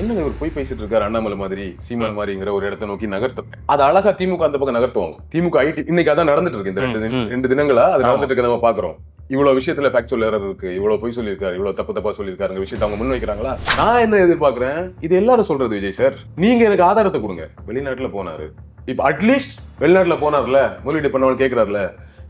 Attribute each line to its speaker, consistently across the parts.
Speaker 1: என்ன இவர் போய் பேசிட்டு இருக்காரு அண்ணாமலை மாதிரி சீமான் மாதிரிங்கிற ஒரு இடத்தை நோக்கி நகர்த்த அது அழகா திமுக அந்த பக்கம் நகர்த்துவாங்க. திமுக ஐடி இன்னைக்கு அதான் நடந்துட்டு இருக்கு. இந்த ரெண்டு தினங்களா அது நடந்துட்டு இருக்கு. நம்ம பாக்குறோம் இவ்வளவு விஷயத்துல ஃபேக்சுவல் எரர் இருக்கு, இவ்வளவு பொய் சொல்லியிருக்காரு, இவ்வளவு தப்பா சொல்லியிருக்காருங்க விஷயத்தை அவங்க முன் வைக்கிறாங்களா? நான் என்ன எதிர்பார்க்கிறேன், இது எல்லாரும் சொல்றது விஜய் சார், நீங்க எனக்கு ஆதாரத்தை கொடுங்க. வெளிநாட்டுல போனாரு, இப்ப அட்லீஸ்ட் வெளிநாட்டுல போனார்ல, முதலீடு பண்ணவன் கேட்கிறாருல,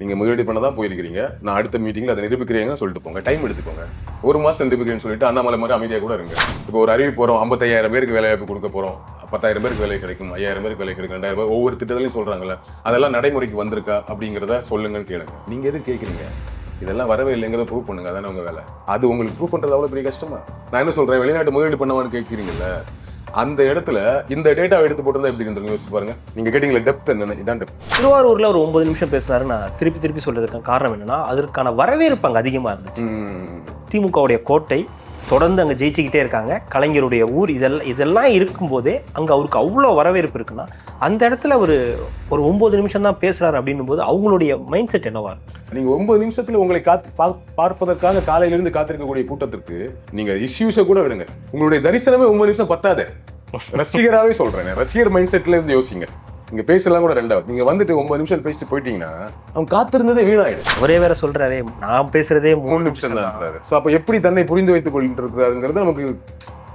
Speaker 1: நீங்க முதலீடு பண்ணதான் போயிருக்கீங்க, நான் அடுத்த மீட்டிங்ல அதை நிரூபிக்கிறீங்கன்னு சொல்லிட்டு போங்க, டைம் எடுத்துக்கோங்க, ஒரு மாசம் நிரூபிக்கிறேன்னு சொல்லிட்டு அண்ணாமலை மாதிரி அமைதியா கூட இருங்க. இப்போ ஒரு அறிவு போறோம், 55,000 பேருக்கு வேலை வாய்ப்பு கொடுக்க போறோம், 10,000 பேருக்கு வேலை கிடைக்கும், 5,000 பேருக்கு வேலை கிடைக்கும், 2,000 பேர் ஒவ்வொரு திட்டத்திலையும் சொல்றாங்கல்ல, அதெல்லாம் நடைமுறைக்கு வந்திருக்கா அப்படிங்கிறத சொல்லுங்கன்னு கேளுங்க. நீங்க எது கேட்குறீங்க? இதெல்லாம் வரவே இல்லைங்கிறத ப்ரூவ் பண்ணுங்க. அதானே உங்க வேலை. அது உங்களுக்கு ப்ரூவ் பண்றது அவ்வளவு பெரிய கஷ்டமா? நான் என்ன சொல்றேன், வெளிநாட்டு முதலீடு பண்ணவான்னு கேட்கிறீங்கல்ல, அந்த இடத்துல இந்த டேட்டா எடுத்து போட்டு எப்படி இருந்திருக்கும் யோசிச்சு பாருங்க. நீங்க கேட்டீங்களா டெப்த் என்னன்னு, இதான் டெப்த்.
Speaker 2: திருவாரூர்ல ஒரு 9 நிமிஷம் பேசினாரு. நான் திருப்பி சொல்றதுக்கு காரணம் என்னன்னா, அதற்கான வரவேற்பு அங்க அதிகமா இருந்துச்சு. திமுகவுடைய கோட்டை தொடர்ந்து அங்கே ஜெயிச்சுக்கிட்டே இருக்காங்க, கலைஞருடைய ஊர், இதெல்லாம் இருக்கும்போதே அங்கே அவருக்கு அவ்வளோ வரவேற்பு இருக்குன்னா, அந்த இடத்துல ஒரு 9 நிமிஷம் தான் பேசுகிறாரு அப்படின்னும் போது அவங்களுடைய மைண்ட் செட் என்னவா இருக்கும்? நீங்கள்
Speaker 1: 9 நிமிஷத்தில் உங்களை பார்ப்பதற்காக காலையிலிருந்து காத்திருக்கக்கூடிய கூட்டத்திற்கு நீங்கள் இஷ்யூஸை கூட விடுங்க, உங்களுடைய தரிசனமே 9 நிமிஷம் பத்தாது. ரசிகராகவே சொல்கிறேன், ரசிகர் மைண்ட் செட்டில் இருந்து யோசிங்க. நீங்க பேசலாம் கூட ரெண்டாவது, நீங்க வந்துட்டு 9 நிமிஷம் பேசிட்டு போயிட்டீங்கன்னா அவங்க காத்திருந்ததே வீணாயிடும்.
Speaker 2: ஒரே வேற சொல்றாரு, நான் பேசுறதே
Speaker 1: 3 நிமிஷம் தான். ஸோ அப்போ எப்படி தன்னை புரிந்து வைத்துக் கொள்ளிட்டு இருக்கிறாருங்கிறது நமக்கு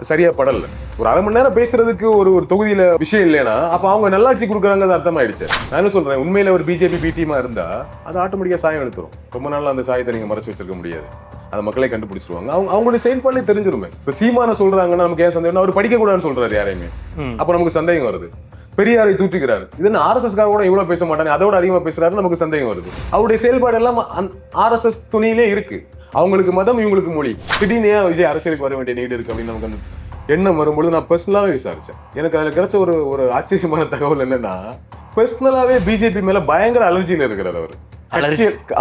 Speaker 1: சரியா படல. ஒரு அரை மணி நேரம் பேசுறதுக்கு ஒரு தொகுதியில விஷயம் இல்லைன்னா அப்ப அவங்க நல்லாட்சி கொடுக்குறாங்க அர்த்தமாயிடுச்சு. நான் என்ன சொல்றேன், உண்மையில ஒரு பிஜேபி பி டீமா இருந்தா அது ஆட்டோமேட்டிக்கா சாயம் எடுத்துரும். ரொம்ப நாள் அந்த சாயத்தை நீங்க மறைச்சு வச்சிருக்க முடியாது, அந்த மக்களை கண்டுபிடிச்சிருவாங்க. அவங்களுடைய செயல்பாடு தெரிஞ்சிருமே. இப்ப சீமான சொல்றாங்கன்னா நமக்கு ஏன் சந்தேகம், அவர் படிக்க கூடாதுன்னு சொல்றாரு யாரையுமே, அப்ப நமக்கு சந்தேகம் வருது. பெரியாரை தூற்றுகிறாரு, இது RSS கூட இவ்வளவு பேச மாட்டாங்க, அதோட அதிகமா பேசுறாரு, நமக்கு சந்தேகம் வருது. அவருடைய செயல்பாடு எல்லாம் RSS துணியிலே இருக்கு. அவங்களுக்கு மதம், இவங்களுக்கு மொழி. திடீர்னு விஜய் அரசியலுக்கு வர வேண்டிய நீடு இருக்கு அப்படின்னு நமக்கு அந்த எண்ணம் வரும்பொழுது நான் பர்சனலாவே விசாரிச்சேன். எனக்கு அதுல கிடைச்ச ஒரு ஆச்சரியமான தகவல் என்னன்னா, பர்சனலாவே பிஜேபி மேல பயங்கர அலர்ஜியில இருக்கிறார் அவர்.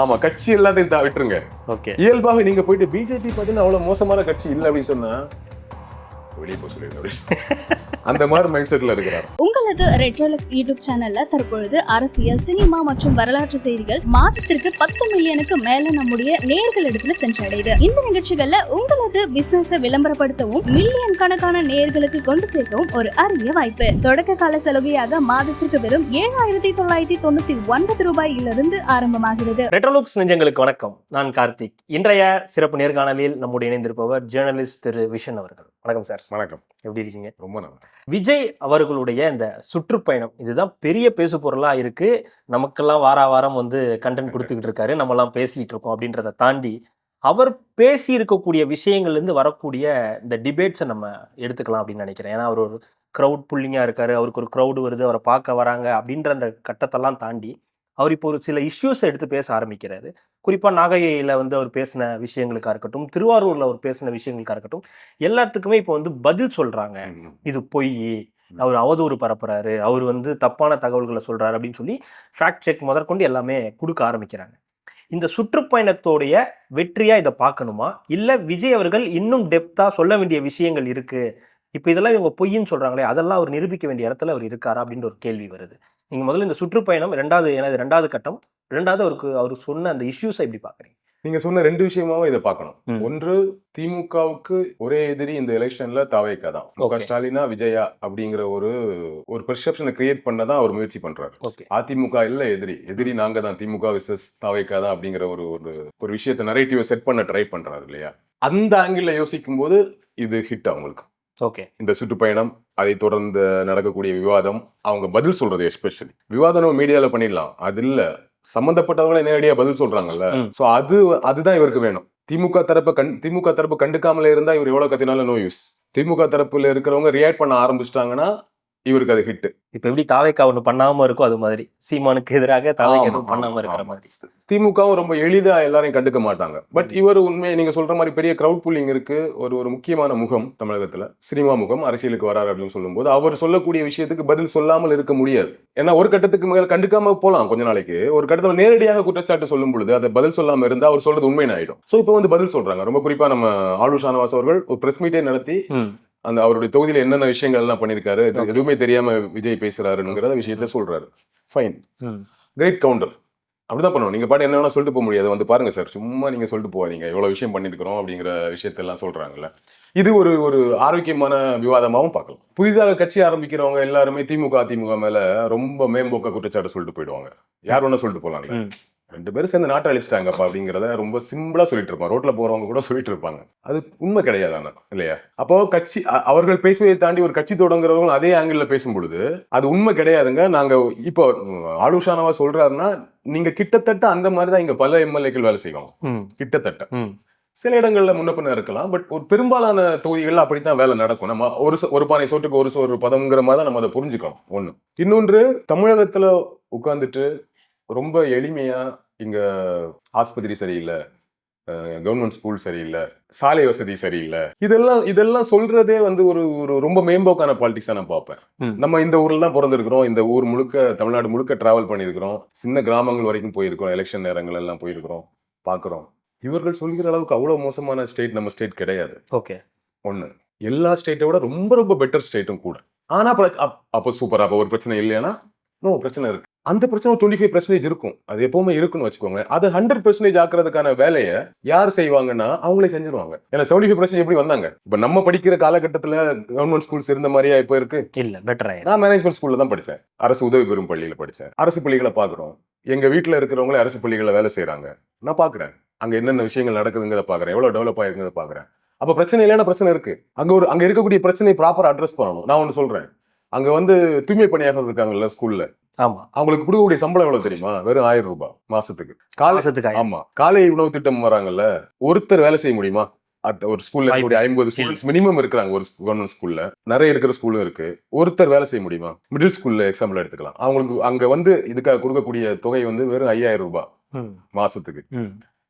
Speaker 1: ஆமா, கட்சி எல்லாத்தையும் விட்டுருங்க, இயல்பாக நீங்க போயிட்டு பிஜேபி பாத்தீங்கன்னா அவ்வளவு மோசமான கட்சி இல்லை அப்படின்னு சொன்னா வெளியே போக சொல்லிடுங்க. அந்த மாதிரி மைண்ட் செட்ல இருக்கிறார்.
Speaker 3: உங்களது ரெட்ரோலக்ஸ் யூடியூப் சேனல்ல தற்பொழுது அரசியல், சினிமா மற்றும் வரலாற்று செய்திகள் மாதத்திற்கு 10 மில்லியனுக்கு மேல நம்முடைய நேயர்களிடத்துல சென்றடையுது. இந்த நிகழ்ச்சிகள்ல உங்களது பிசினஸ் விளம்பரப்படுத்தவும் மில்லியன் கணக்கான நேயர்களுக்கு கொண்டு சேர்க்கவும் ஒரு அரிய வாய்ப்பு. தொடக்க கால சலுகையாக மாதத்திற்கு வெறும் 7,999 ரூபாயிலிருந்து ஆரம்பமாகிறது.
Speaker 2: ரெட்ரோலக்ஸ் நெஞ்சங்களுக்கு வணக்கம், நான் கார்த்திக். இன்றைய சிறப்பு நேர்காணலில் நம்முடைய இணைந்திருப்பவர் ஜேர்னலிஸ்ட் திரு விஷன் அவர்கள். வணக்கம் சார்.
Speaker 1: வணக்கம்.
Speaker 2: எப்படி இருக்கீங்க?
Speaker 1: ரொம்ப நல்லா.
Speaker 2: விஜய் அவர்களுடைய இந்த சுற்றுப்பயணம் இதுதான் பெரிய பேசு பொருளா இருக்கு. நமக்கெல்லாம் வாரம் வந்து கண்டென்ட் கொடுத்துக்கிட்டு இருக்காரு, நம்ம எல்லாம் பேசிட்டு இருக்கோம். அப்படின்றத தாண்டி அவர் பேசி இருக்கக்கூடிய விஷயங்கள்ல இருந்து வரக்கூடிய இந்த டிபேட்ஸை நம்ம எடுத்துக்கலாம் அப்படின்னு நினைக்கிறேன். ஏன்னா அவர் ஒரு க்ரௌட் புல்லிங்கா இருக்காரு, அவருக்கு ஒரு க்ரௌடு வருது, அவரை பார்க்க வராங்க அப்படின்ற அந்த கட்டத்தெல்லாம் தாண்டி அவர் இப்போ ஒரு சில இஷ்யூஸை எடுத்து பேச ஆரம்பிக்கிறாரு. குறிப்பா நாகையில வந்து அவர் பேசின விஷயங்களுக்கா இருக்கட்டும், திருவாரூர்ல அவர் பேசின விஷயங்களுக்கா இருக்கட்டும், எல்லாத்துக்குமே இப்போ வந்து பதில் சொல்றாங்க. இது பொய், அவர் அவதூறு பரப்புறாரு, அவர் வந்து தப்பான தகவல்களை சொல்றாரு அப்படின்னு சொல்லி ஃபேக்ட் செக் முதற்கொண்டு எல்லாமே கொடுக்க ஆரம்பிக்கிறாங்க. இந்த சுற்றுப்பயணத்தோடைய வெற்றியா இதை பார்க்கணுமா, இல்ல விஜய் அவர்கள் இன்னும் டெப்தா சொல்ல வேண்டிய விஷயங்கள் இருக்கு, இப்ப இதெல்லாம் இவங்க பொய்ன்னு சொல்றாங்களே அதெல்லாம் அவர் நிரூபிக்க வேண்டிய இடத்துல அவர் இருக்காரா அப்படின்ற ஒரு கேள்வி வருது. நீங்க முதல்ல இந்த சுற்றுப்பயணம் ரெண்டாவது கட்டம், ரெண்டாவது அவர் சொன்ன அந்த இஷ்யூஸை எப்படி பாக்குறீங்க?
Speaker 1: நீங்க சொன்ன 2 விஷயமாவும் இதை பார்க்கணும். ஒன்று, திமுகவுக்கு ஒரே எதிரி இந்த எலெக்ஷன்ல தாவேகா தான். முக ஸ்டாலினா விஜயா அப்படிங்கிற ஒரு பெர்செப்ஷனை கிரியேட் பண்ணதான் அவர் முயற்சி பண்றாரு. அதிமுக இல்ல எதிரி நாங்க தான், திமுக விசஸ் தாவேகா தான் அப்படிங்கிற ஒரு விஷயத்தை நரேட்டிவ் செட் பண்ண ட்ரை பண்றாரு இல்லையா? அந்த ஆங்கிள் யோசிக்கும் போது இது ஹிட் அவங்களுக்கு. இந்த சுற்றுப்பயணம், அதை தொடர்ந்து நடக்கக்கூடிய விவாதம், அவங்க பதில் சொல்றது, எஸ்பெஷலி விவாதம் நம்ம மீடியால பண்ணிடலாம், அது இல்ல சம்பந்தப்பட்டவங்களே நேரடியா பதில் சொல்றாங்கல்ல. சோ அதுதான் இவருக்கு வேணும். திமுக தரப்பு கண்டுக்காமல இருந்தா இவர் எவ்வளவு கத்தினாலும் நோ யூஸ். திமுக தரப்புல இருக்கிறவங்க ரியாக்ட் பண்ண ஆரம்பிச்சிட்டாங்கன்னா இவருக்கு அது ஹிட்.
Speaker 2: இப்ப எப்படி தாவேக்கா ஒண்ணு பண்ணாம இருக்கும், அது மாதிரி சீமானுக்கு எதிராக தாவேக்கா எதுவும் பண்ணாம இருக்கிற மாதிரி.
Speaker 1: திமுகவும் ரொம்ப எளிதா எல்லாரையும் கண்டுக்க மாட்டாங்க. பட் இவர் உண்மையை நீங்க சொல்ற மாதிரி பெரிய கிரவுட் புல்லிங் இருக்கு. ஒரு முக்கியமான முகம் தமிழகத்துல, சினிமா முகம், அரசியலுக்கு வராரு அப்படின்னு சொல்லும் போது அவர் சொல்லக்கூடிய விஷயத்துக்கு பதில் சொல்லாமல் இருக்க முடியாது. ஏன்னா ஒரு கட்டத்துக்கு மேல கண்டுக்காம போலாம் கொஞ்ச நாளைக்கு, ஒரு கட்டத்துல நேரடியாக குற்றச்சாட்டு சொல்லும் பொழுது அதை பதில் சொல்லாம இருந்தா அவர் சொல்றது உண்மை ஆயிடும். சோ இப்ப வந்து பதில் சொல்றாங்க. ரொம்ப குறிப்பா நம்ம ஆளு ஷானவாஸ் அவர்கள் ஒரு பிரஸ் மீட்டே நடத்தி அந்த அவருடைய தொகுதியில என்னென்ன விஷயங்கள் எல்லாம் பண்ணிருக்காரு, எதுவுமே தெரியாம விஜய் பேசுறாருங்கிற விஷயத்த சொல்றாரு. Fine, great counter. அப்படிதான் பண்ணுவோம். நீங்க பாட்டு என்ன வேணா சொல்லிட்டு போக முடியாது. வந்து பாருங்க சார், சும்மா நீங்க சொல்லிட்டு போவாதீங்க. இவ்வளவு விஷயம் பண்ணிருக்கிறோம் அப்படிங்கிற விஷயத்தெல்லாம் சொல்றாங்கல்ல. இது ஒரு ஒரு ஆரோக்கியமான விவாதமாவும் பார்க்கலாம். புதிதாக கட்சி ஆரம்பிக்கிறவங்க எல்லாருமே திமுக, அதிமுக மேல ரொம்ப மேம்போக்க குற்றச்சாட்டு சொல்லிட்டு போயிடுவாங்க. யார் வேணா சொல்லிட்டு போலாம்ல. 2 பேரும் சேர்ந்து நாட்டை அழிச்சிட்டாங்கப்பா அப்படிங்கிறத ரொம்ப சிம்பிளா சொல்லிட்டு இருப்பாங்க. ரோட்ல போறவங்க கூட சொல்லிட்டு இருப்பாங்க. அது உண்மை கிடையாது ஆனா, இல்லையா? அப்போ கட்சி அவர்கள் பேசுவதை தாண்டி ஒரு கட்சி தொடங்குறவங்க அதே ஆங்கிள் பேசும் பொழுது அது உண்மை கிடையாதுங்க. நாங்க இப்போ ஆளுஷா நவாஸ் சொல்றாருன்னா நீங்க கிட்டத்தட்ட அந்த மாதிரி தான் இங்க பல எம்எல்ஏக்கள் வேலை செய்வாங்க. கிட்டத்தட்ட சில இடங்கள்ல முன்ன பின்ன இருக்கலாம். பட் ஒரு பெரும்பாலான தொகுதிகள்ல அப்படித்தான் வேலை நடக்கும். நம்ம ஒரு பானை சோட்டுக்கு ஒரு சோறு பதம்ங்கிற மாதிரி தான் நம்ம அதை புரிஞ்சுக்கணும். ஒண்ணு. இன்னொன்று, தமிழகத்துல உட்கார்ந்துட்டு ரொம்ப எளிமையா இங்க ஆஸ்பத்திரி சரியில்லை, கவர்மெண்ட் ஸ்கூல் சரியில்லை, சாலை வசதி சரியில்லை, இதெல்லாம் சொல்றதே வந்து ஒரு ஒரு ரொம்ப மேம்போக்கான பாலிடிக்ஸா நான் பார்ப்பேன். நம்ம இந்த ஊர்ல தான் பிறந்திருக்கிறோம். இந்த ஊர் முழுக்க, தமிழ்நாடு முழுக்க டிராவல் பண்ணியிருக்கிறோம். சின்ன கிராமங்கள் வரைக்கும் போயிருக்கிறோம். எலெக்ஷன் நேரங்கள் எல்லாம் போயிருக்கிறோம், பாக்குறோம். இவர்கள் சொல்கிற அளவுக்கு அவ்வளவு மோசமான ஸ்டேட் நம்ம ஸ்டேட் கிடையாது.
Speaker 2: ஓகே.
Speaker 1: ஒண்ணு, எல்லா ஸ்டேட்டை விட ரொம்ப ரொம்ப பெட்டர் ஸ்டேட்டும் கூட. ஆனா அப்போ சூப்பர், அப்போ ஒரு பிரச்சனை இல்லையானா நோ, பிரச்சனை இருக்கு. அந்த பிரச்சனை 25% இருக்கும். அது எப்பவுமே இருக்குன்னு வச்சுக்கோங்க. அது 100% ஆக்குறதுக்கான வேலையை யார் செய்வாங்கன்னா அவங்களே செஞ்சிருவாங்க. ஏன்னா 75% எப்படி வந்தாங்க? இப்ப நம்ம படிக்கிற காலகட்டத்துல கவர்மெண்ட் ஸ்கூல்ஸ் இருந்த மாதிரியா இப்ப இருக்கு?
Speaker 2: இல்ல, பெட்டரா.
Speaker 1: நான் மேனேஜ்மெண்ட் ஸ்கூல்ல தான் படிச்சேன். அரசு உதவி பெறும் பள்ளியில படிச்சேன். அரசு பள்ளிகளை பாக்குறோம். எங்க வீட்டுல இருக்கிறவங்களே அரசு பள்ளிகளை வேலை செய்யறாங்க. நான் பாக்குறேன் அங்க என்னென்ன விஷயங்கள் நடக்குதுங்கிறத பாக்குறேன், எவ்வளவு டெவலப் ஆயிருக்கிறத பாக்குறேன். அப்ப பிரச்சனை இல்லைன்னா பிரச்சனை இருக்கு. அங்க இருக்கக்கூடிய பிரச்சனையை ப்ராப்பரா அட்ரஸ் பண்ணணும். நான் ஒண்ணு சொல்றேன், அங்க வந்து தூய்மை பணியாளர்கள் இருக்காங்கல்ல ஸ்கூல்ல,
Speaker 2: ஆமா, அவங்களுக்கு
Speaker 1: கொடுக்கக்கூடிய சம்பளம் எவ்வளவு தெரியுமா? வெறும் 1000 ரூபாய் மாசத்துக்கு. ஆமா, காலை உணவு திட்டம் வராங்கல்ல, ஒருத்தர் வேலை செய்ய முடியுமா? ஒரு ஸ்கூல்ல இருக்கக்கூடிய 50 ஸ்டூடெண்ட்ஸ் மினிமம் இருக்கிறாங்க. ஒரு கவர்மெண்ட் ஸ்கூல்ல நிறைய இருக்கிற ஸ்கூலும் இருக்கு. ஒருத்தர் வேலை செய்ய முடியுமா? மிடில் ஸ்கூல்ல எக்ஸாம்பிள் எடுத்துக்கலாம். அவங்களுக்கு அங்க வந்து இதுக்காக கொடுக்கக்கூடிய தொகை வந்து வெறும் 5000 ரூபாய் மாசத்துக்கு.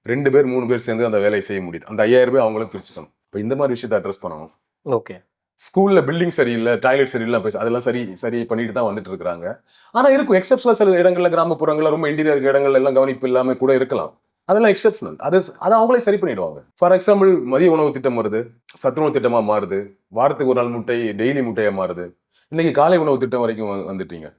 Speaker 1: 2 பேர் 3 பேர் சேர்ந்து அந்த வேலையை செய்ய முடியுது. அந்த 5000 ரூபாய் அவங்களும் பிரிச்சுக்கணும். இப்ப இந்த மாதிரி விஷயத்தை அட்ரஸ் பண்ணணும்.
Speaker 2: ஓகே.
Speaker 1: ஸ்கூல்ல பில்டிங் சரியில்லை, டாய்லெட் சரியில்லை, அதெல்லாம் சரி பண்ணிட்டு தான் வந்துட்டு இருக்காங்க. ஆனா இருக்கும் எக்ஸப்ஷனலா சில இடங்கள்ல, கிராமப்புறங்கள்ல ரொம்ப இன்டீரியர் இடங்கள்ல எல்லாம் கவனிப்பு இல்லாம கூட இருக்கலாம். அதெல்லாம் எக்ஸப்ஷனல். அதை அவங்களே சரி பண்ணிடுவாங்க. ஃபார் எக்ஸாம்பிள், மதிய உணவு திட்டம் வருது, சத்துணவு திட்டமா மாறுது, வாரத்துக்கு ஒரு நாள் முட்டை டெய்லி முட்டையா மாறுது. இன்னைக்கு காலை உணவு திட்டம் வரைக்கும் வந்துட்டீங்க.